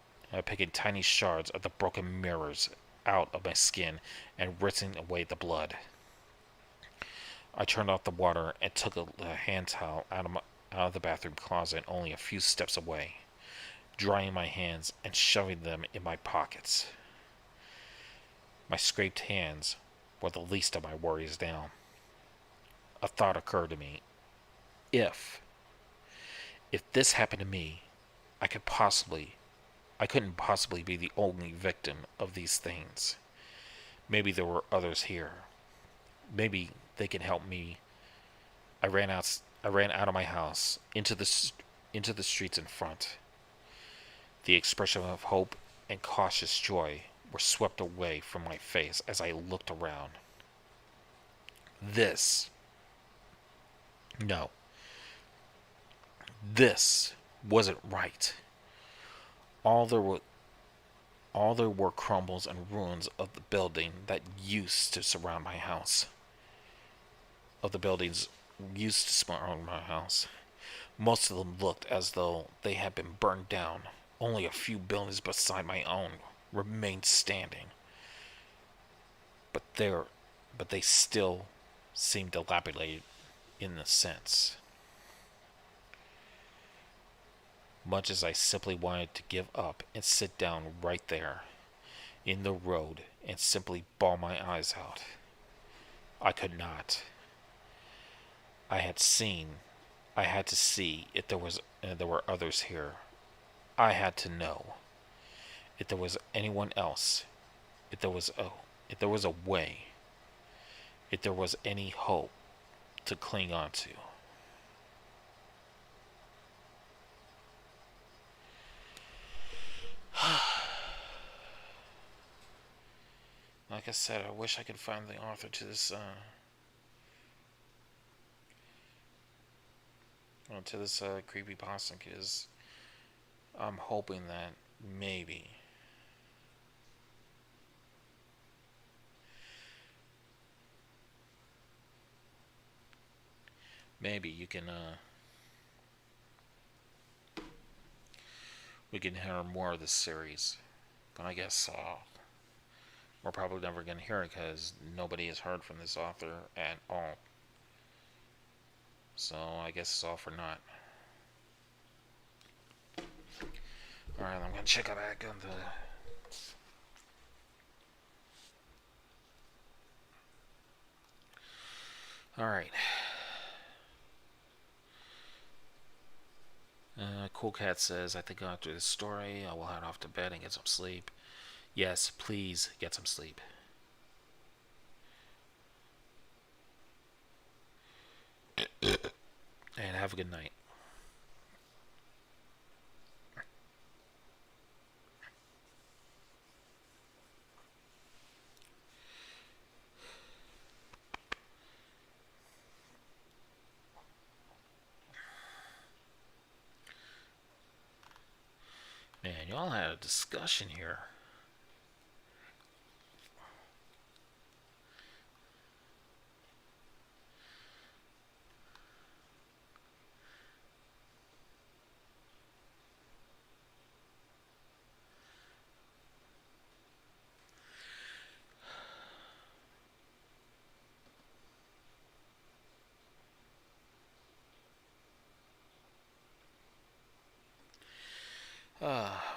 tiny shards of the broken mirrors out of my skin and rinsing away the blood. I turned off the water and took a hand towel out of the bathroom closet only a few steps away, drying my hands and shoving them in my pockets. My scraped hands were the least of my worries now. A thought occurred to me. If this happened to me, I couldn't possibly be the only victim of these things. Maybe there were others here. Maybe they can help me. I ran out of my house into the streets in front. The expression of hope and cautious joy were swept away from my face as I looked around. This wasn't right. All there were crumbles and ruins of the building that used to surround my house. Most of them looked as though they had been burned down. Only a few buildings beside my own remained standing. But they still seemed dilapidated in a sense. Much as I simply wanted to give up and sit down right there in the road and simply bawl my eyes out, I could not. I had to see if there were others here. I had to know if there was anyone else. If if there was a way, if there was any hope to cling on to. Like I said, I wish I could find the author to this creepypasta, because I'm hoping that maybe you can we can hear more of this series. But I guess we're probably never going to hear it because nobody has heard from this author at all. So I guess it's all for naught. Alright, I'm going to check back on the... Alright. Cool Cat says, I think after this story, I will head off to bed and get some sleep. Yes, please get some sleep. And have a good night. Man, y'all had a discussion here.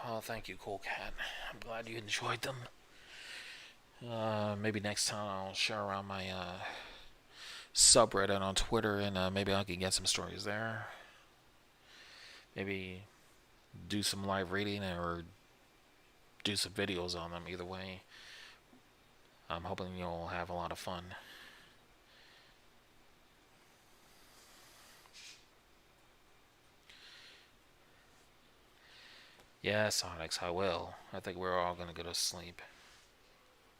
Well, thank you, Cool Cat. I'm glad you enjoyed them. Maybe next time I'll share around my subreddit on Twitter, and maybe I can get some stories there. Maybe do some live reading or do some videos on them. Either way, I'm hoping you'll have a lot of fun. Yes, Onyx, I will. I think we're all gonna go to sleep.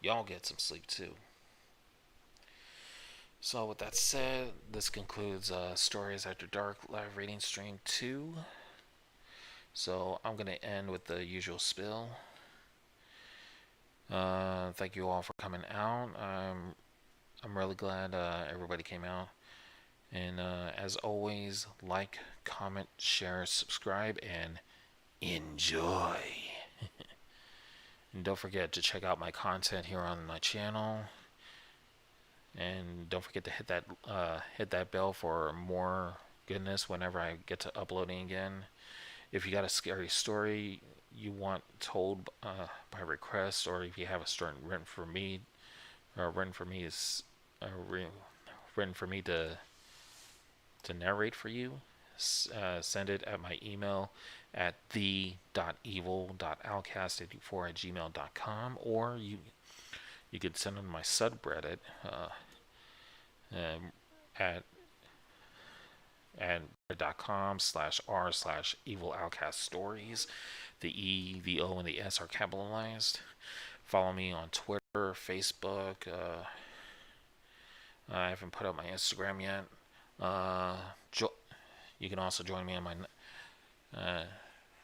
Y'all get some sleep too. So with that said, this concludes Stories After Dark live reading stream 2. So I'm going to end with the usual spill. Thank you all for coming out. I'm really glad everybody came out. And as always, like, comment, share, subscribe, and enjoy. And don't forget to check out my content here on my channel. And don't forget to hit that bell for more goodness whenever I get to uploading again. If you got a scary story you want told by request, or if you have a story written for me, or written for me to narrate for you, send it at my email at the.evil.outcast84@gmail.com, or you could send it on my subreddit at .com/r/evil outcast stories. The E, the O, and the S are capitalized. Follow me on Twitter, Facebook. I haven't put up my Instagram yet. You can also join me on my.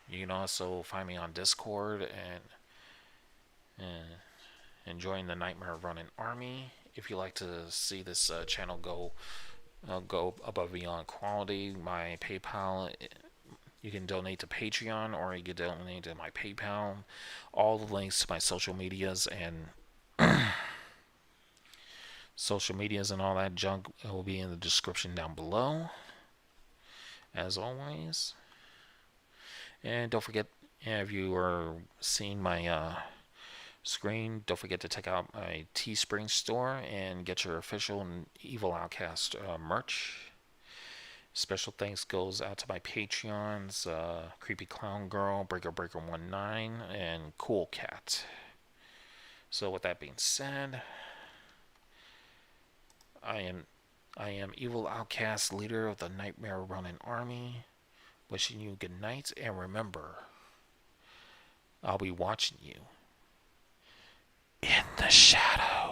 You can also find me on Discord and join the Nightmare Running Army. If you like to see this channel go above and beyond quality, my PayPal, you can donate to Patreon, or you can donate to my PayPal. All the links to my social medias and all that junk will be in the description down below, as always. And don't forget, if you are seeing my screen, don't forget to check out my Teespring store and get your official Evil Outcast merch. Special thanks goes out to my Patreons, Creepy Clown Girl, Breaker 19, and Cool Cat. So with that being said, I am evil outcast, leader of the nightmare running army. Wishing you good night, and remember, I'll be watching you in the shadows.